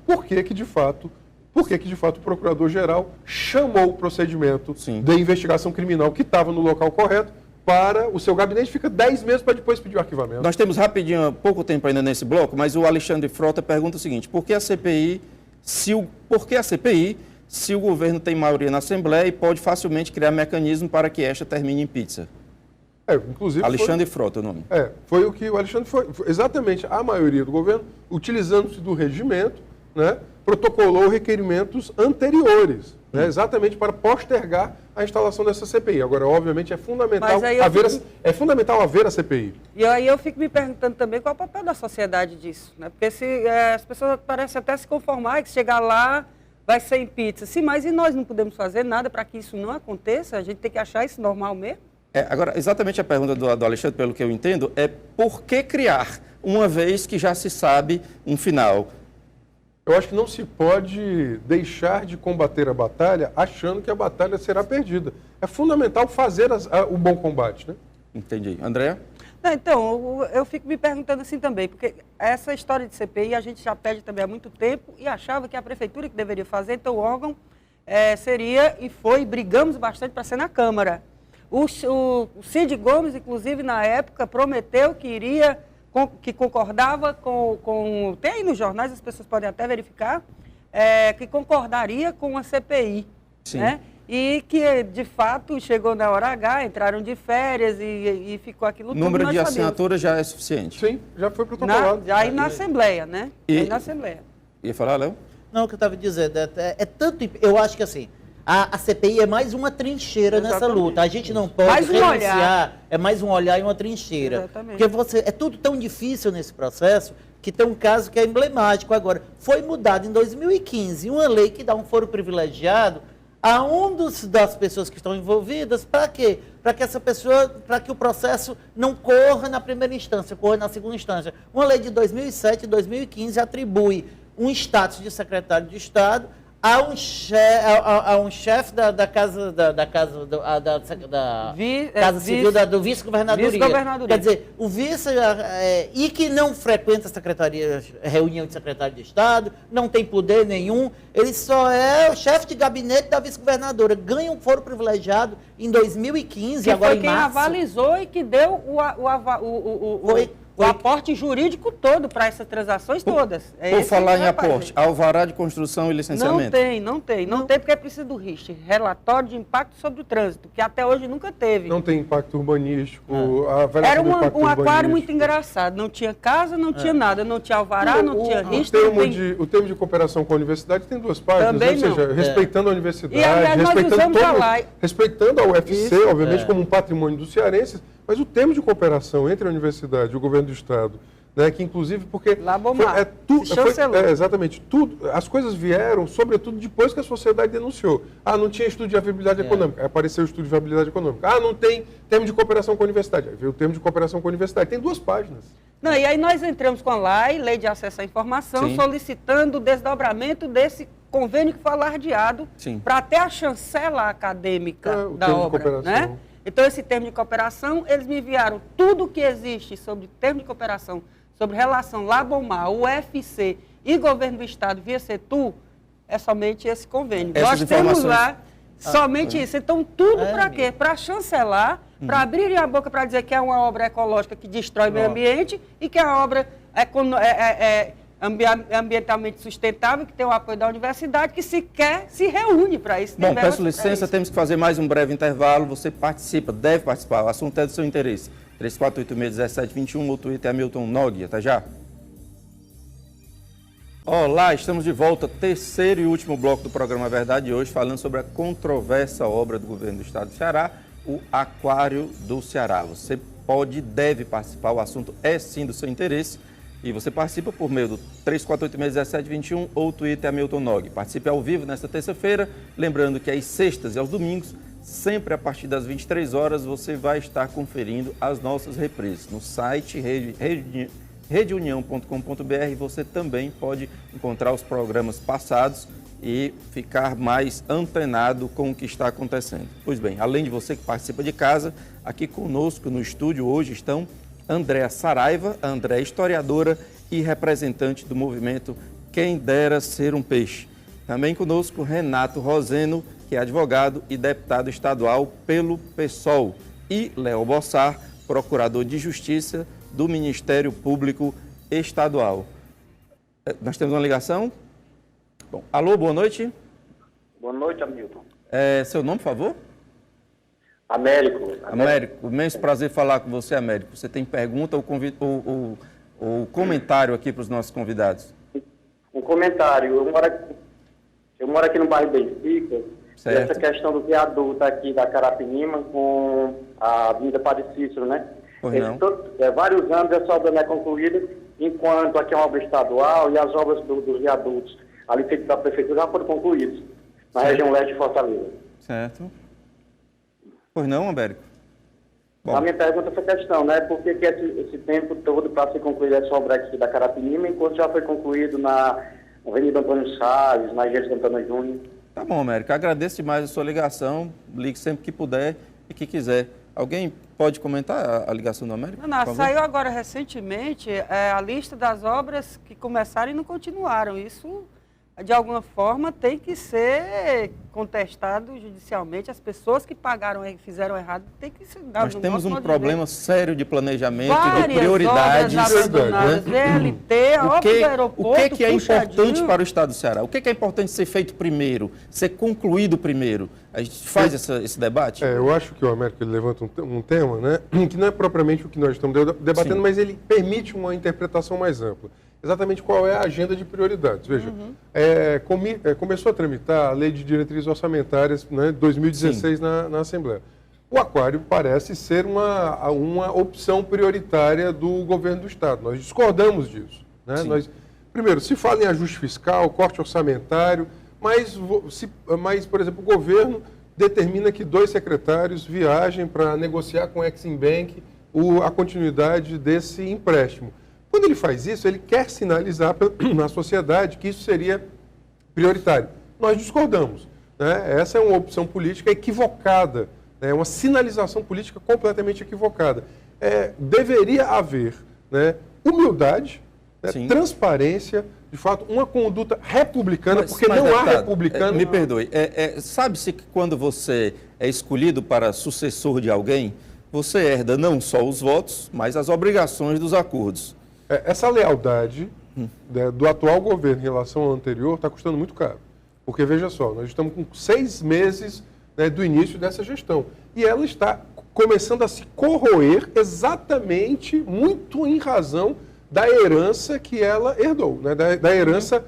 Speaker 3: Por que que de fato o Procurador-Geral chamou o procedimento de investigação criminal que estava no local correto para o seu gabinete, fica 10 meses para depois pedir o arquivamento.
Speaker 1: Nós temos rapidinho, pouco tempo ainda nesse bloco, mas o Alexandre Frota pergunta o seguinte: por que a CPI, se o governo tem maioria na Assembleia e pode facilmente criar mecanismo para que esta termine em pizza?
Speaker 3: Inclusive
Speaker 1: Alexandre Frota, o nome.
Speaker 3: Foi o que o Alexandre foi exatamente a maioria do governo, utilizando-se do regimento, né, protocolou requerimentos anteriores, né, exatamente para postergar a instalação dessa CPI. Agora, obviamente, é fundamental haver a CPI.
Speaker 2: E aí eu fico me perguntando também qual é o papel da sociedade disso, né? Porque as pessoas parecem até se conformar que chegar lá vai ser em pizza. Sim, mas e nós não podemos fazer nada para que isso não aconteça? A gente tem que achar isso normal mesmo?
Speaker 1: Agora, exatamente a pergunta do Alexandre, pelo que eu entendo, é por que criar, uma vez que já se sabe um final?
Speaker 3: Eu acho que não se pode deixar de combater a batalha achando que a batalha será perdida. É fundamental fazer o bom combate, né?
Speaker 1: Entendi. Andréa?
Speaker 2: Então, eu fico me perguntando assim também, porque essa história de CPI a gente já pede também há muito tempo e achava que a prefeitura que deveria fazer, então o órgão seria e foi, brigamos bastante para ser na Câmara. O Cid Gomes, inclusive, na época, prometeu que iria... que concordava com... Tem aí nos jornais, as pessoas podem até verificar, que concordaria com a CPI.
Speaker 1: Sim.
Speaker 2: Né? E que, de fato, chegou na hora H, entraram de férias e ficou aquilo tudo.
Speaker 1: O número de assinaturas já é suficiente?
Speaker 3: Sim, já foi protocolado.
Speaker 2: Aí na Assembleia, né? Aí na Assembleia.
Speaker 1: Ia falar, Léo?
Speaker 4: Não, o que eu estava dizendo, tanto... Eu acho que assim... A CPI é mais uma trincheira nessa luta. A gente não pode renunciar. É mais um olhar e uma trincheira.
Speaker 2: Exatamente.
Speaker 4: Porque é tudo tão difícil nesse processo que tem um caso que é emblemático agora. Foi mudado em 2015 uma lei que dá um foro privilegiado a das pessoas que estão envolvidas. Para quê? Para que o processo não corra na primeira instância, corra na segunda instância. Uma lei de 2007 e 2015 atribui um status de secretário de Estado a um chefe da Casa Civil do Vice-Governadoria. Quer dizer, o vice e que não frequenta a reunião de secretário de Estado, não tem poder nenhum, ele só é o chefe de gabinete da vice-governadora. Ganha um foro privilegiado em 2015,
Speaker 2: que
Speaker 4: agora
Speaker 2: foi
Speaker 4: em
Speaker 2: quem
Speaker 4: março.
Speaker 2: avalizou e que deu o aporte jurídico todo para essas transações todas.
Speaker 1: Por falar em aporte, alvará de construção e licenciamento?
Speaker 2: Não tem porque precisa do RIST, relatório de impacto sobre o trânsito, que até hoje nunca teve.
Speaker 3: Não tem impacto urbanístico.
Speaker 2: Era um aquário muito engraçado, não tinha casa, não tinha nada, não tinha alvará, não tinha RIST.
Speaker 3: O termo de cooperação com a universidade tem duas páginas,
Speaker 2: também
Speaker 3: ou seja, respeitando a universidade,
Speaker 2: e, aliás,
Speaker 3: respeitando a UFC, obviamente, como um patrimônio dos cearenses, mas o termo de cooperação entre a universidade e o governo do Estado, né, que inclusive porque exatamente tudo, as coisas vieram sobretudo depois que a sociedade denunciou. Não tinha estudo de viabilidade econômica, aí apareceu o estudo de viabilidade econômica. Não tem termo de cooperação com a universidade, aí veio o termo de cooperação com a universidade. Tem duas páginas.
Speaker 2: E aí nós entramos com a Lei de Acesso à Informação, solicitando o desdobramento desse convênio que foi alardeado para até a chancela acadêmica da obra, né? Então, esse termo de cooperação, eles me enviaram tudo o que existe sobre termo de cooperação, sobre relação Labomar, UFC e governo do Estado via Setu, é somente esse convênio. Nós temos lá somente isso. Então, tudo para quê? Para chancelar, para abrirem a boca para dizer que é uma obra ecológica que destrói o meio ambiente e que é uma obra ambientalmente sustentável, que tem o apoio da universidade, que sequer se reúne para isso.
Speaker 1: Bom, peço licença, temos que fazer mais um breve intervalo. Você participa, deve participar, o assunto é do seu interesse. 3486-1721, o Twitter é Hamilton Nog. Até já. Olá, estamos de volta, terceiro e último bloco do programa Verdade de hoje, falando sobre a controversa obra do governo do Estado do Ceará, o Aquário do Ceará. Você pode e deve participar, o assunto é sim do seu interesse. E você participa por meio do 3486-1721 ou Twitter Hamilton Nog. Participe ao vivo nesta terça-feira, lembrando que às sextas e aos domingos, sempre a partir das 23 horas, você vai estar conferindo as nossas reprises. No site redeunião.com.br você também pode encontrar os programas passados e ficar mais antenado com o que está acontecendo. Pois bem, além de você que participa de casa, aqui conosco no estúdio hoje estão Andréa Saraiva, Andréa historiadora e representante do movimento Quem Dera Ser um Peixe. Também conosco Renato Roseno, que é advogado e deputado estadual pelo PSOL, e Léo Bossar, procurador de Justiça do Ministério Público Estadual. Nós temos uma ligação? Bom, alô, boa noite.
Speaker 6: Boa noite, Hamilton.
Speaker 1: Seu nome, por favor?
Speaker 6: Américo.
Speaker 1: Américo, imenso prazer falar com você, Américo. Você tem pergunta ou comentário aqui para os nossos convidados?
Speaker 6: Um comentário. Eu moro aqui no bairro Benfica.
Speaker 1: Certo.
Speaker 6: E essa questão do viaduto aqui da Carapinima com a Avenida Padre Cícero, né?
Speaker 1: Pois não.
Speaker 6: Vários anos essa obra não é concluída, enquanto aqui é uma obra estadual e as obras dos viadutos ali feitas da prefeitura já foram concluídas, na região leste de Fortaleza.
Speaker 1: Certo. Pois não, Américo? Bom.
Speaker 6: A minha pergunta foi a questão, né? Por que esse tempo todo para se concluir essa obra aqui da Carapinima, enquanto já foi concluído na Avenida Antônio Salles, na Igreja de Antônio Júnior?
Speaker 1: Tá bom, Américo. Agradeço demais a sua ligação. Ligue sempre que puder e que quiser. Alguém pode comentar a ligação do Américo?
Speaker 2: Não, saiu agora recentemente a lista das obras que começaram e não continuaram. Isso, de alguma forma, tem que ser contestado judicialmente. As pessoas que pagaram e fizeram errado têm que ser dadas.
Speaker 1: Nós temos um problema sério de planejamento e de
Speaker 2: prioridades.
Speaker 1: prioridades.
Speaker 2: VLT, a obra do aeroporto,
Speaker 1: o que é importante para o Estado do Ceará? O que é importante ser feito primeiro, ser concluído primeiro? A gente faz esse debate?
Speaker 3: Eu acho que o Américo ele levanta um tema, né, que não é propriamente o que nós estamos debatendo, sim, mas ele permite uma interpretação mais ampla. Exatamente qual é a agenda de prioridades. Veja, começou a tramitar a Lei de Diretrizes Orçamentárias, né, de 2016 na Assembleia. O aquário parece ser uma opção prioritária do governo do Estado. Nós discordamos disso. Né? Primeiro, se fala em ajuste fiscal, corte orçamentário, mas, por exemplo, o governo determina que 2 secretários viajem para negociar com a Exim Bank a continuidade desse empréstimo. Quando ele faz isso, ele quer sinalizar na sociedade que isso seria prioritário. Nós discordamos. Né? Essa é uma opção política equivocada, é uma sinalização política completamente equivocada. Deveria haver, né, humildade, né, transparência, de fato, uma conduta republicana, porque não há republicano...
Speaker 1: Me perdoe, sabe-se que quando você é escolhido para sucessor de alguém, você herda não só os votos, mas as obrigações dos acordos.
Speaker 3: Essa lealdade do atual governo em relação ao anterior está custando muito caro. Porque, veja só, nós estamos com 6 meses, né, do início dessa gestão. E ela está começando a se corroer exatamente muito em razão da herança que ela herdou, né, da herança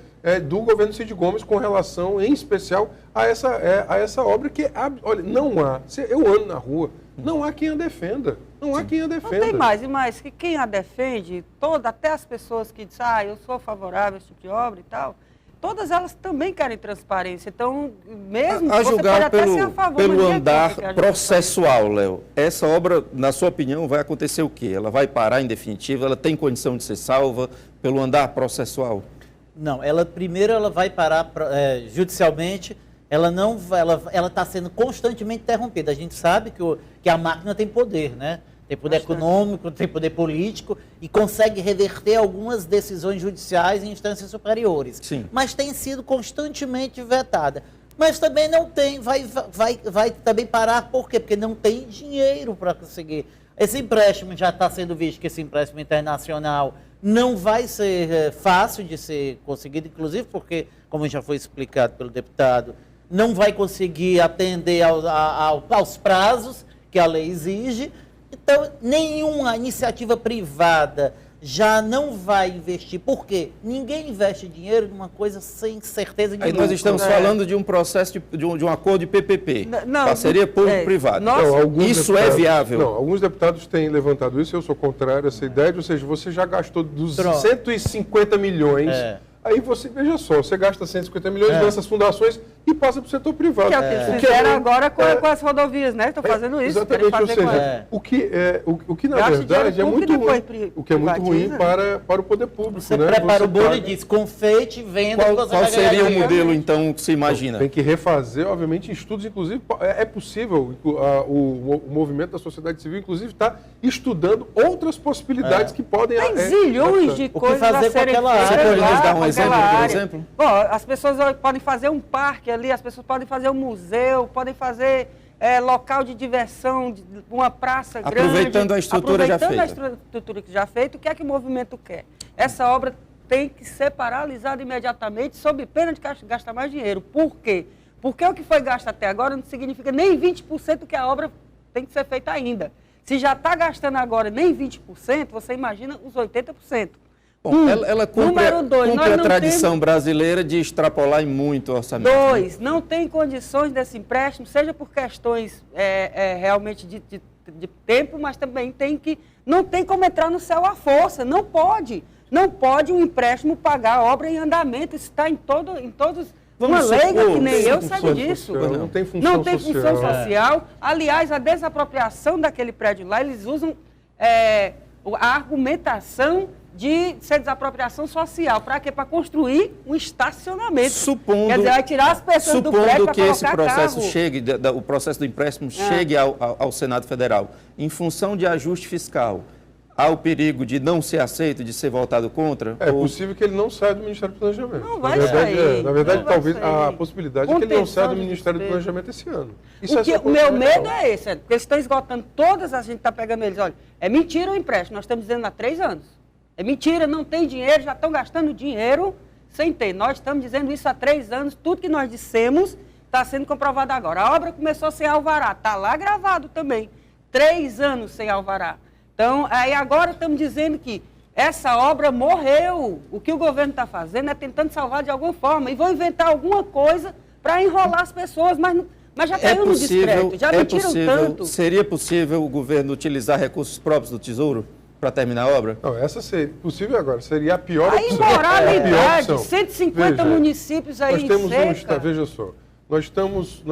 Speaker 3: do governo Cid Gomes com relação, em especial, a essa obra que, olha, não há, eu ando na rua, não há quem a defenda. Não há quem a defenda.
Speaker 2: Não tem mais, e mais, que quem a defende, até as pessoas que dizem, eu sou favorável a esse tipo de obra e tal, todas elas também querem transparência. Então, mesmo
Speaker 1: a
Speaker 2: você
Speaker 1: julgar
Speaker 2: pode até ser a favor,
Speaker 1: pelo andar processual, Léo, essa obra, na sua opinião, vai acontecer o quê? Ela vai parar em definitivo? Ela tem condição de ser salva pelo andar processual?
Speaker 4: Não, primeiro ela vai parar judicialmente. Ela está sendo constantemente interrompida. A gente sabe que a máquina tem poder, né? Tem poder econômico, tem poder político e consegue reverter algumas decisões judiciais em instâncias superiores.
Speaker 1: Sim.
Speaker 4: Mas tem sido constantemente vetada. Mas também não tem, vai também parar, por quê? Porque não tem dinheiro para conseguir. Esse empréstimo já está sendo visto, que esse empréstimo internacional não vai ser fácil de ser conseguido, inclusive porque, como já foi explicado pelo deputado, não vai conseguir atender aos prazos que a lei exige. Então, nenhuma iniciativa privada já não vai investir. Por quê? Ninguém investe dinheiro numa coisa sem certeza de
Speaker 1: Aí
Speaker 4: lucro.
Speaker 1: nós estamos falando de um processo de um acordo de PPP,
Speaker 2: Não,
Speaker 1: parceria público-privada. Isso é viável?
Speaker 3: Não, alguns deputados têm levantado isso, eu sou contrário a essa ideia, ou seja, você já gastou dos 150 milhões, aí você, veja só, você gasta 150 milhões nessas fundações e passa para o setor privado.
Speaker 2: Que é o que eles fizeram agora com as rodovias, né? Estão fazendo isso.
Speaker 3: Exatamente, ou seja, o que na verdade é muito ruim, o que é muito ruim para o poder público.
Speaker 4: Você prepara o bolo e diz, confeite, venda,
Speaker 1: qual seria o modelo, então, que se imagina?
Speaker 3: Tem que refazer, obviamente, estudos, inclusive, é possível, o movimento da sociedade civil, inclusive, está estudando outras possibilidades que podem...
Speaker 2: Tem zilhões de coisas a serem feitas.
Speaker 1: Você pode nos dar um exemplo, por exemplo?
Speaker 2: Bom, as pessoas podem fazer um parque ali, as pessoas podem fazer um museu, podem fazer local de diversão, uma praça grande.
Speaker 1: Aproveitando a estrutura já feita.
Speaker 2: Aproveitando a estrutura que já feita, o que é que o movimento quer? Essa obra tem que ser paralisada imediatamente, sob pena de gastar mais dinheiro. Por quê? Porque o que foi gasto até agora não significa nem 20% que a obra tem que ser feita ainda. Se já está gastando agora nem 20%, você imagina os 80%.
Speaker 1: Bom, ela cumpre a tradição brasileira de extrapolar em muito o orçamento.
Speaker 2: Não tem condições desse empréstimo, seja por questões realmente de tempo, mas também não tem como entrar no céu à força, não pode. Não pode um empréstimo pagar a obra em andamento, isso está em todos... Uma leiga que nem eu sabe disso.
Speaker 3: Não tem função
Speaker 2: social. Aliás, a desapropriação daquele prédio lá, eles usam a argumentação de ser desapropriação social. Para quê? Para construir um estacionamento. Quer dizer, vai tirar as pessoas do prédio para colocar carro.
Speaker 1: Supondo que esse processo chegue, o processo do empréstimo chegue ao Senado Federal, em função de ajuste fiscal, há o perigo de não ser aceito, de ser votado contra?
Speaker 3: É possível que ele não saia do Ministério do Planejamento.
Speaker 2: Não vai sair.
Speaker 3: Na verdade, talvez a possibilidade é que ele não saia do Ministério do Planejamento esse ano.
Speaker 2: O meu medo é esse, porque eles estão esgotando todas, a gente está pegando eles. Olha, é mentira o empréstimo, nós estamos dizendo há 3 anos. É mentira, não tem dinheiro, já estão gastando dinheiro sem ter. Nós estamos dizendo isso há 3 anos, tudo que nós dissemos está sendo comprovado agora. A obra começou sem alvará, está lá gravado também. 3 anos sem alvará. Então, aí agora estamos dizendo que essa obra morreu. O que o governo está fazendo é tentando salvar de alguma forma. E vão inventar alguma coisa para enrolar as pessoas, mas já caiu no discreto, já mentiram tanto.
Speaker 1: Seria possível o governo utilizar recursos próprios do Tesouro para terminar a obra?
Speaker 3: Não, essa seria possível agora. Seria a pior opção.
Speaker 2: A imoralidade, 150 municípios aí em seca.
Speaker 3: Veja só. Nós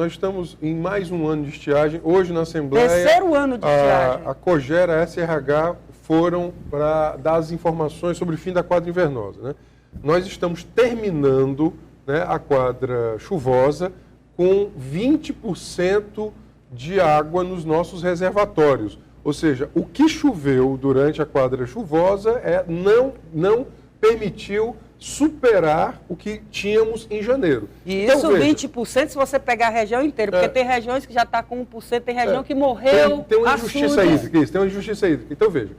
Speaker 3: estamos em mais um ano de estiagem. Hoje, na Assembleia,
Speaker 2: 3º ano de estiagem.
Speaker 3: A COGERA, a SRH foram para dar as informações sobre o fim da quadra invernosa. Né? Nós estamos terminando, né, a quadra chuvosa com 20% de água nos nossos reservatórios. Ou seja, o que choveu durante a quadra chuvosa não permitiu superar o que tínhamos em janeiro.
Speaker 2: E então, isso, veja, 20% se você pegar a região inteira, porque tem regiões que já está com 1%, tem região que morreu.
Speaker 3: Tem uma injustiça hídrica, tem uma injustiça hídrica. Então, veja,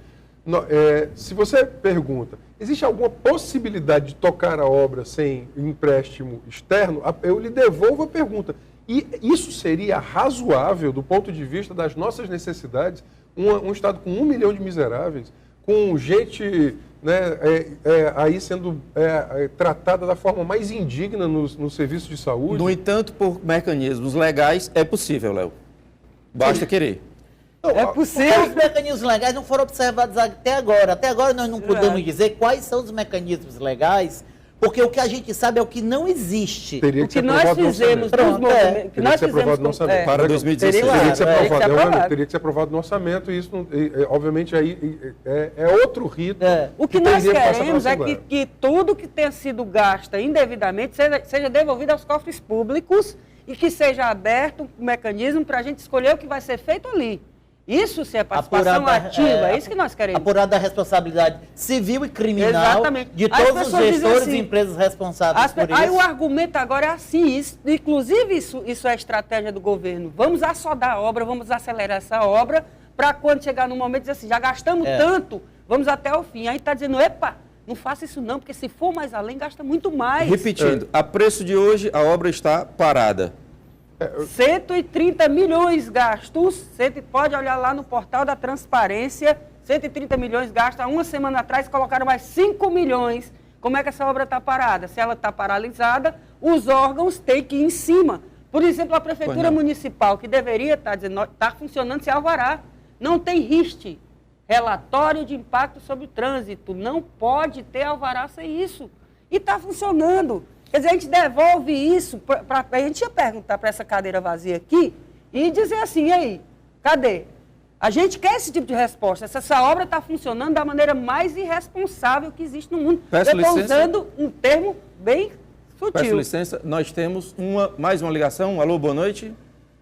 Speaker 3: se você pergunta, existe alguma possibilidade de tocar a obra sem empréstimo externo? Eu lhe devolvo a pergunta. E isso seria razoável do ponto de vista das nossas necessidades? Um Estado com 1 milhão de miseráveis, com gente, né, aí sendo tratada da forma mais indigna no serviço de saúde.
Speaker 1: No entanto, por mecanismos legais, é possível, Léo. Basta querer.
Speaker 4: É possível. Os mecanismos legais não foram observados até agora. Até agora nós não podemos dizer quais são os mecanismos legais, porque o que a gente sabe é o que não existe.
Speaker 3: Teria que ser aprovado no orçamento.
Speaker 1: Para 2016.
Speaker 3: Teria que ser aprovado no orçamento e isso, obviamente, aí é outro rito.
Speaker 2: O que nós queremos é que tudo que tenha sido gasto indevidamente seja devolvido aos cofres públicos e que seja aberto um mecanismo para a gente escolher o que vai ser feito ali. Isso sim é participação ativa, é isso que nós queremos.
Speaker 4: Apurada a responsabilidade civil e criminal de todos os gestores e empresas responsáveis por isso.
Speaker 2: Aí o argumento agora é assim, inclusive isso é estratégia do governo. Vamos assodar a obra, vamos acelerar essa obra, para quando chegar no momento dizer assim, já gastamos tanto, vamos até o fim. Aí está dizendo, epa, não faça isso não, porque se for mais além, gasta muito mais.
Speaker 1: Repetindo, a preço de hoje, a obra está parada.
Speaker 2: 130 milhões gastos, você pode olhar lá no portal da transparência, 130 milhões gastos. Há uma semana atrás colocaram mais 5 milhões. Como é que essa obra está parada? Se ela está paralisada, os órgãos têm que ir em cima. Por exemplo, a Prefeitura Municipal, que deveria estar dizendo, está funcionando sem alvará. Não tem RIST, relatório de impacto sobre o trânsito. Não pode ter alvará sem isso. E está funcionando. Quer dizer, a gente devolve isso, a gente ia perguntar para essa cadeira vazia aqui e dizer assim, e aí, cadê? A gente quer esse tipo de resposta. Essa obra está funcionando da maneira mais irresponsável que existe no mundo. Eu estou usando um termo bem sutil.
Speaker 1: Peço licença, nós temos mais uma ligação. Alô, boa noite.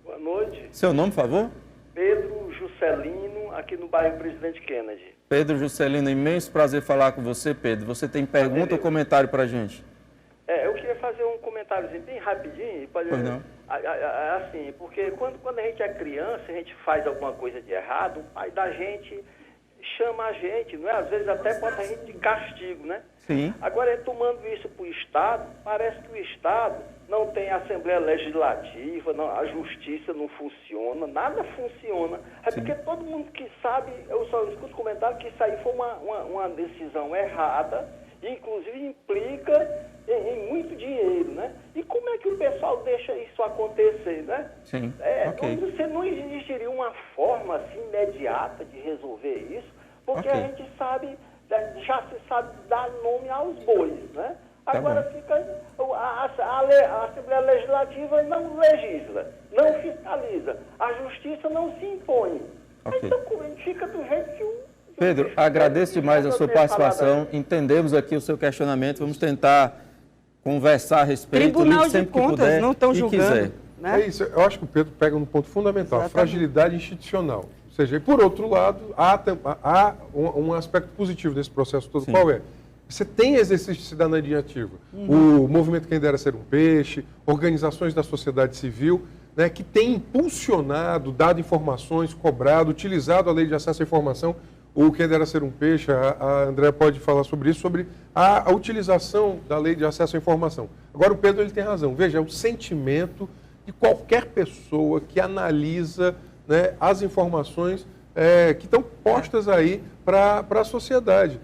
Speaker 7: Boa noite.
Speaker 1: Seu nome, por favor?
Speaker 7: Pedro Juscelino, aqui no bairro Presidente Kennedy.
Speaker 1: Pedro Juscelino, imenso prazer falar com você, Pedro. Você tem pergunta ou comentário para a gente?
Speaker 7: Eu queria fazer um comentáriozinho bem rapidinho.
Speaker 1: Pois não.
Speaker 7: Assim, porque quando a gente é criança, a gente faz alguma coisa de errado, o pai da gente chama a gente, não é? Às vezes até bota a gente de castigo, né?
Speaker 1: Sim.
Speaker 7: Agora, tomando isso para o Estado, parece que o Estado não tem Assembleia Legislativa, a Justiça não funciona, nada funciona. Porque todo mundo que sabe, eu só escuto comentário que isso aí foi uma decisão errada, e inclusive implica em muito dinheiro, né? E como é que o pessoal deixa isso acontecer, né?
Speaker 1: Sim,
Speaker 7: Você não existiria uma forma assim imediata de resolver isso, porque a gente sabe, já se sabe dar nome aos bois, né? Agora fica a Assembleia Legislativa não legisla, não fiscaliza, a Justiça não se impõe. Então fica do jeito que o...
Speaker 1: Pedro, agradeço demais a sua participação, entendemos aqui o seu questionamento, vamos tentar conversar a respeito.
Speaker 2: Tribunal de Contas não estão julgando.
Speaker 3: Né? É isso, eu acho que o Pedro pega um ponto fundamental, a fragilidade institucional. Ou seja, por outro lado, há um aspecto positivo desse processo todo. Sim. Qual é? Você tem exercício de cidadania ativa. O movimento Quem Dera Ser um Peixe, organizações da sociedade civil, né, que tem impulsionado, dado informações, cobrado, utilizado a lei de acesso à informação. O Quem Dera Ser um Peixe, a André pode falar sobre isso, sobre a utilização da lei de acesso à informação. Agora, o Pedro ele tem razão. Veja, é o sentimento de qualquer pessoa que analisa, né, as informações que estão postas aí para a sociedade.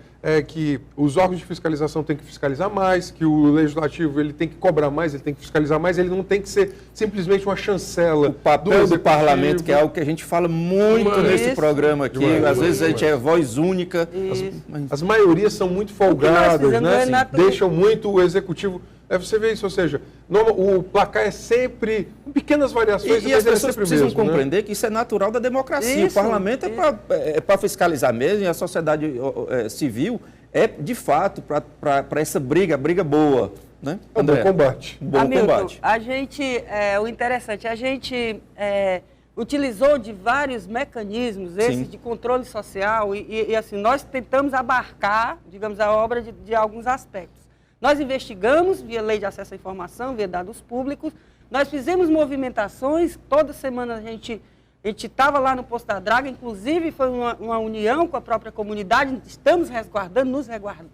Speaker 3: Que os órgãos de fiscalização têm que fiscalizar mais, que o legislativo ele tem que cobrar mais, ele tem que fiscalizar mais, ele não tem que ser simplesmente uma chancela. O
Speaker 1: papel do parlamento, que é algo que a gente fala muito nesse programa aqui, às vezes a gente é voz única.
Speaker 3: As maiorias são muito folgadas, né? Deixam muito o executivo... Você vê isso, ou seja, o placar é sempre com pequenas variações.
Speaker 1: E as pessoas precisam compreender que isso é natural da democracia. O parlamento é para fiscalizar mesmo, e a sociedade civil é, de fato, para essa briga boa. Né?
Speaker 3: Um bom combate.
Speaker 1: Um bom combate.
Speaker 2: A gente, o interessante, a gente utilizou de vários mecanismos, esses de controle social, e assim, nós tentamos abarcar, digamos, a obra de alguns aspectos. Nós investigamos via lei de acesso à informação, via dados públicos, nós fizemos movimentações, toda semana a gente estava lá no Posto da Draga, inclusive foi uma união com a própria comunidade, estamos nos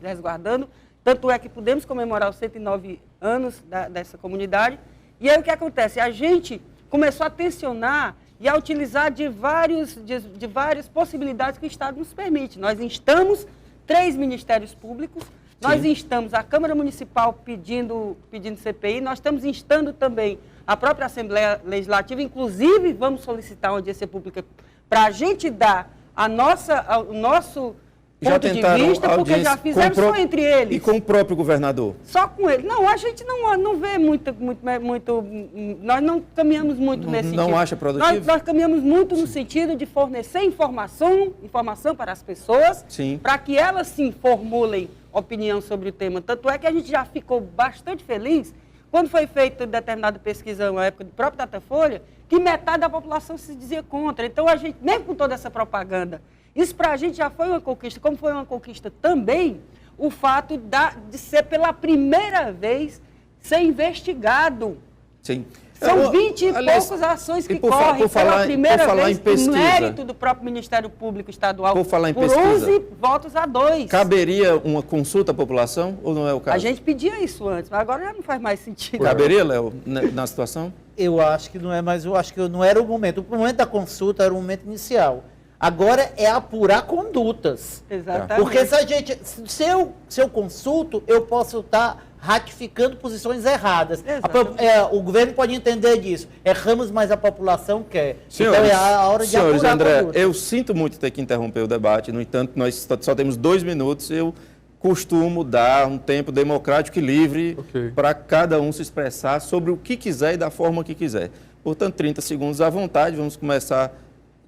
Speaker 2: resguardando, tanto é que pudemos comemorar os 109 anos dessa comunidade. E aí o que acontece? A gente começou a tensionar e a utilizar de várias possibilidades que o Estado nos permite. Nós instamos 3 ministérios públicos, nós instamos a Câmara Municipal pedindo CPI, nós estamos instando também a própria Assembleia Legislativa, inclusive vamos solicitar uma audiência pública para a gente dar o nosso ponto de vista, porque já fizeram só entre eles.
Speaker 1: E com o próprio governador?
Speaker 2: Só com ele. Não, a gente não vê muito, nós não caminhamos muito nesse sentido.
Speaker 1: Não acha produtivo?
Speaker 2: Nós caminhamos muito no sentido de fornecer informação para as pessoas, para que elas sim formulem opinião sobre o tema. Tanto é que a gente já ficou bastante feliz quando foi feita determinada pesquisa na época do próprio Datafolha, que metade da população se dizia contra. Então, a gente, mesmo com toda essa propaganda, isso para a gente já foi uma conquista, como foi uma conquista também o fato de ser pela primeira vez ser investigado.
Speaker 1: Sim.
Speaker 2: São 20 e poucas ações que correm pela primeira vez no mérito do próprio Ministério Público Estadual, por 11 votos a 2.
Speaker 1: Caberia uma consulta à população ou não é o caso?
Speaker 2: A gente pedia isso antes, mas agora já não faz mais sentido.
Speaker 1: Caberia, Léo, na situação?
Speaker 4: Eu acho que não é mais, eu acho que não era o momento. O momento da consulta era o momento inicial. Agora é apurar condutas.
Speaker 2: Exatamente.
Speaker 4: Porque se eu consulto, eu posso estar ratificando posições erradas. O governo pode entender disso. Erramos, mas a população quer.
Speaker 1: Senhores,
Speaker 4: então é a hora de apurar
Speaker 1: André,
Speaker 4: condutas.
Speaker 1: eu sinto muito ter que interromper o debate. No entanto, nós só temos 2 minutos. Eu costumo dar um tempo democrático e livre para cada um se expressar sobre o que quiser e da forma que quiser. Portanto, 30 segundos à vontade. Vamos começar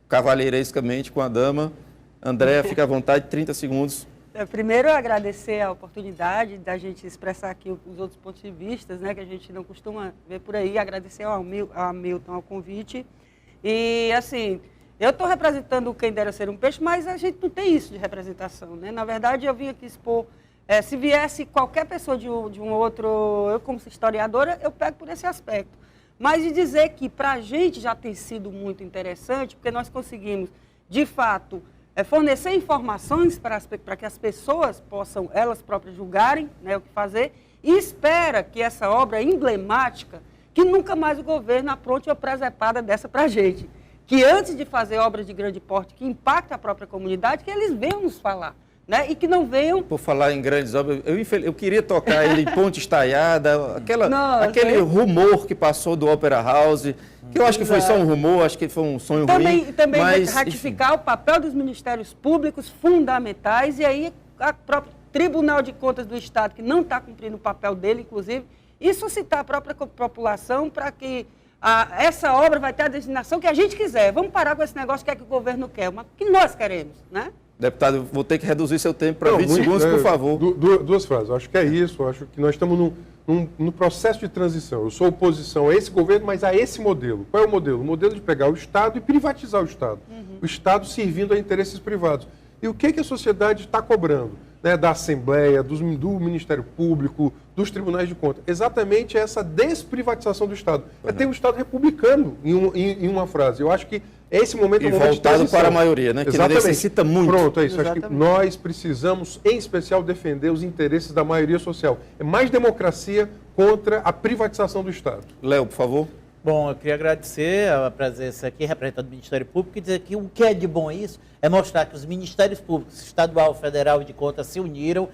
Speaker 1: cavalheirescamente com a dama. Andréa, fica à vontade, 30 segundos.
Speaker 2: Primeiro, agradecer a oportunidade da gente expressar aqui os outros pontos de vista, né, que a gente não costuma ver por aí. Agradecer ao Milton ao convite. E, assim, eu estou representando quem dera ser um peixe, mas a gente não tem isso de representação, né? Na verdade, eu vim aqui expor... se viesse qualquer pessoa de um outro... Eu, como historiadora, eu pego por esse aspecto. Mas de dizer que, para a gente, já tem sido muito interessante, porque nós conseguimos, de fato... fornecer informações para que as pessoas possam, elas próprias, julgarem, né, o que fazer, e espera que essa obra emblemática, que nunca mais o governo apronte uma presepada dessa para a gente. Que antes de fazer obras de grande porte que impactam a própria comunidade, que eles venham nos falar. Né? E que não venham...
Speaker 1: Por falar em grandes obras, eu queria tocar ele em Ponte Estaiada, aquele rumor que passou do Opera House, que eu acho que foi só um rumor, acho que foi um sonho ruim.
Speaker 2: Também
Speaker 1: mas,
Speaker 2: ratificar o papel dos ministérios públicos fundamentais, e aí a própria Tribunal de Contas do Estado, que não está cumprindo o papel dele, inclusive, e suscitar a própria população para que essa obra vai ter a destinação que a gente quiser. Vamos parar com esse negócio que é que o governo quer, mas que nós queremos, né?
Speaker 1: Deputado, vou ter que reduzir seu tempo para 20 segundos, por favor.
Speaker 3: Duas frases. Eu acho que é isso. Eu acho que nós estamos no processo de transição. Eu sou oposição a esse governo, mas a esse modelo. Qual é o modelo? O modelo de pegar o Estado e privatizar o Estado. O Estado servindo a interesses privados. E o que a sociedade está cobrando? Né, da Assembleia, do Ministério Público, dos Tribunais de Contas. Exatamente essa desprivatização do Estado. É ter um Estado republicano, em uma frase. Eu acho que esse momento é um momento de transição.
Speaker 1: Voltado para a maioria, né? Que necessita muito.
Speaker 3: Pronto, é isso. Acho que nós precisamos, em especial, defender os interesses da maioria social. É mais democracia contra a privatização do Estado.
Speaker 1: Léo, por favor.
Speaker 4: Bom, eu queria agradecer a presença aqui, representante do Ministério Público, e dizer que o que é de bom isso é mostrar que os Ministérios Públicos, estadual, federal e de contas, se uniram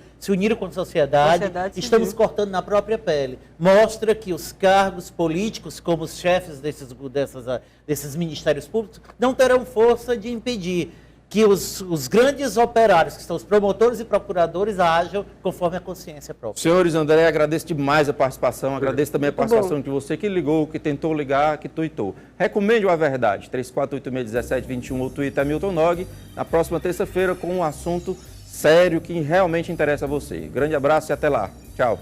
Speaker 4: com a sociedade estamos cortando na própria pele. Mostra que os cargos políticos, como os chefes desses Ministérios Públicos, não terão força de impedir que os grandes operários, que são os promotores e procuradores, ajam conforme a consciência própria.
Speaker 1: Senhores, André, agradeço demais a participação, agradeço também a participação de você que ligou, que tentou ligar, que tuitou. Recomende a verdade, 3486-1721 ou Twitter Milton Nog, na próxima terça-feira com um assunto sério que realmente interessa a você. Grande abraço e até lá. Tchau.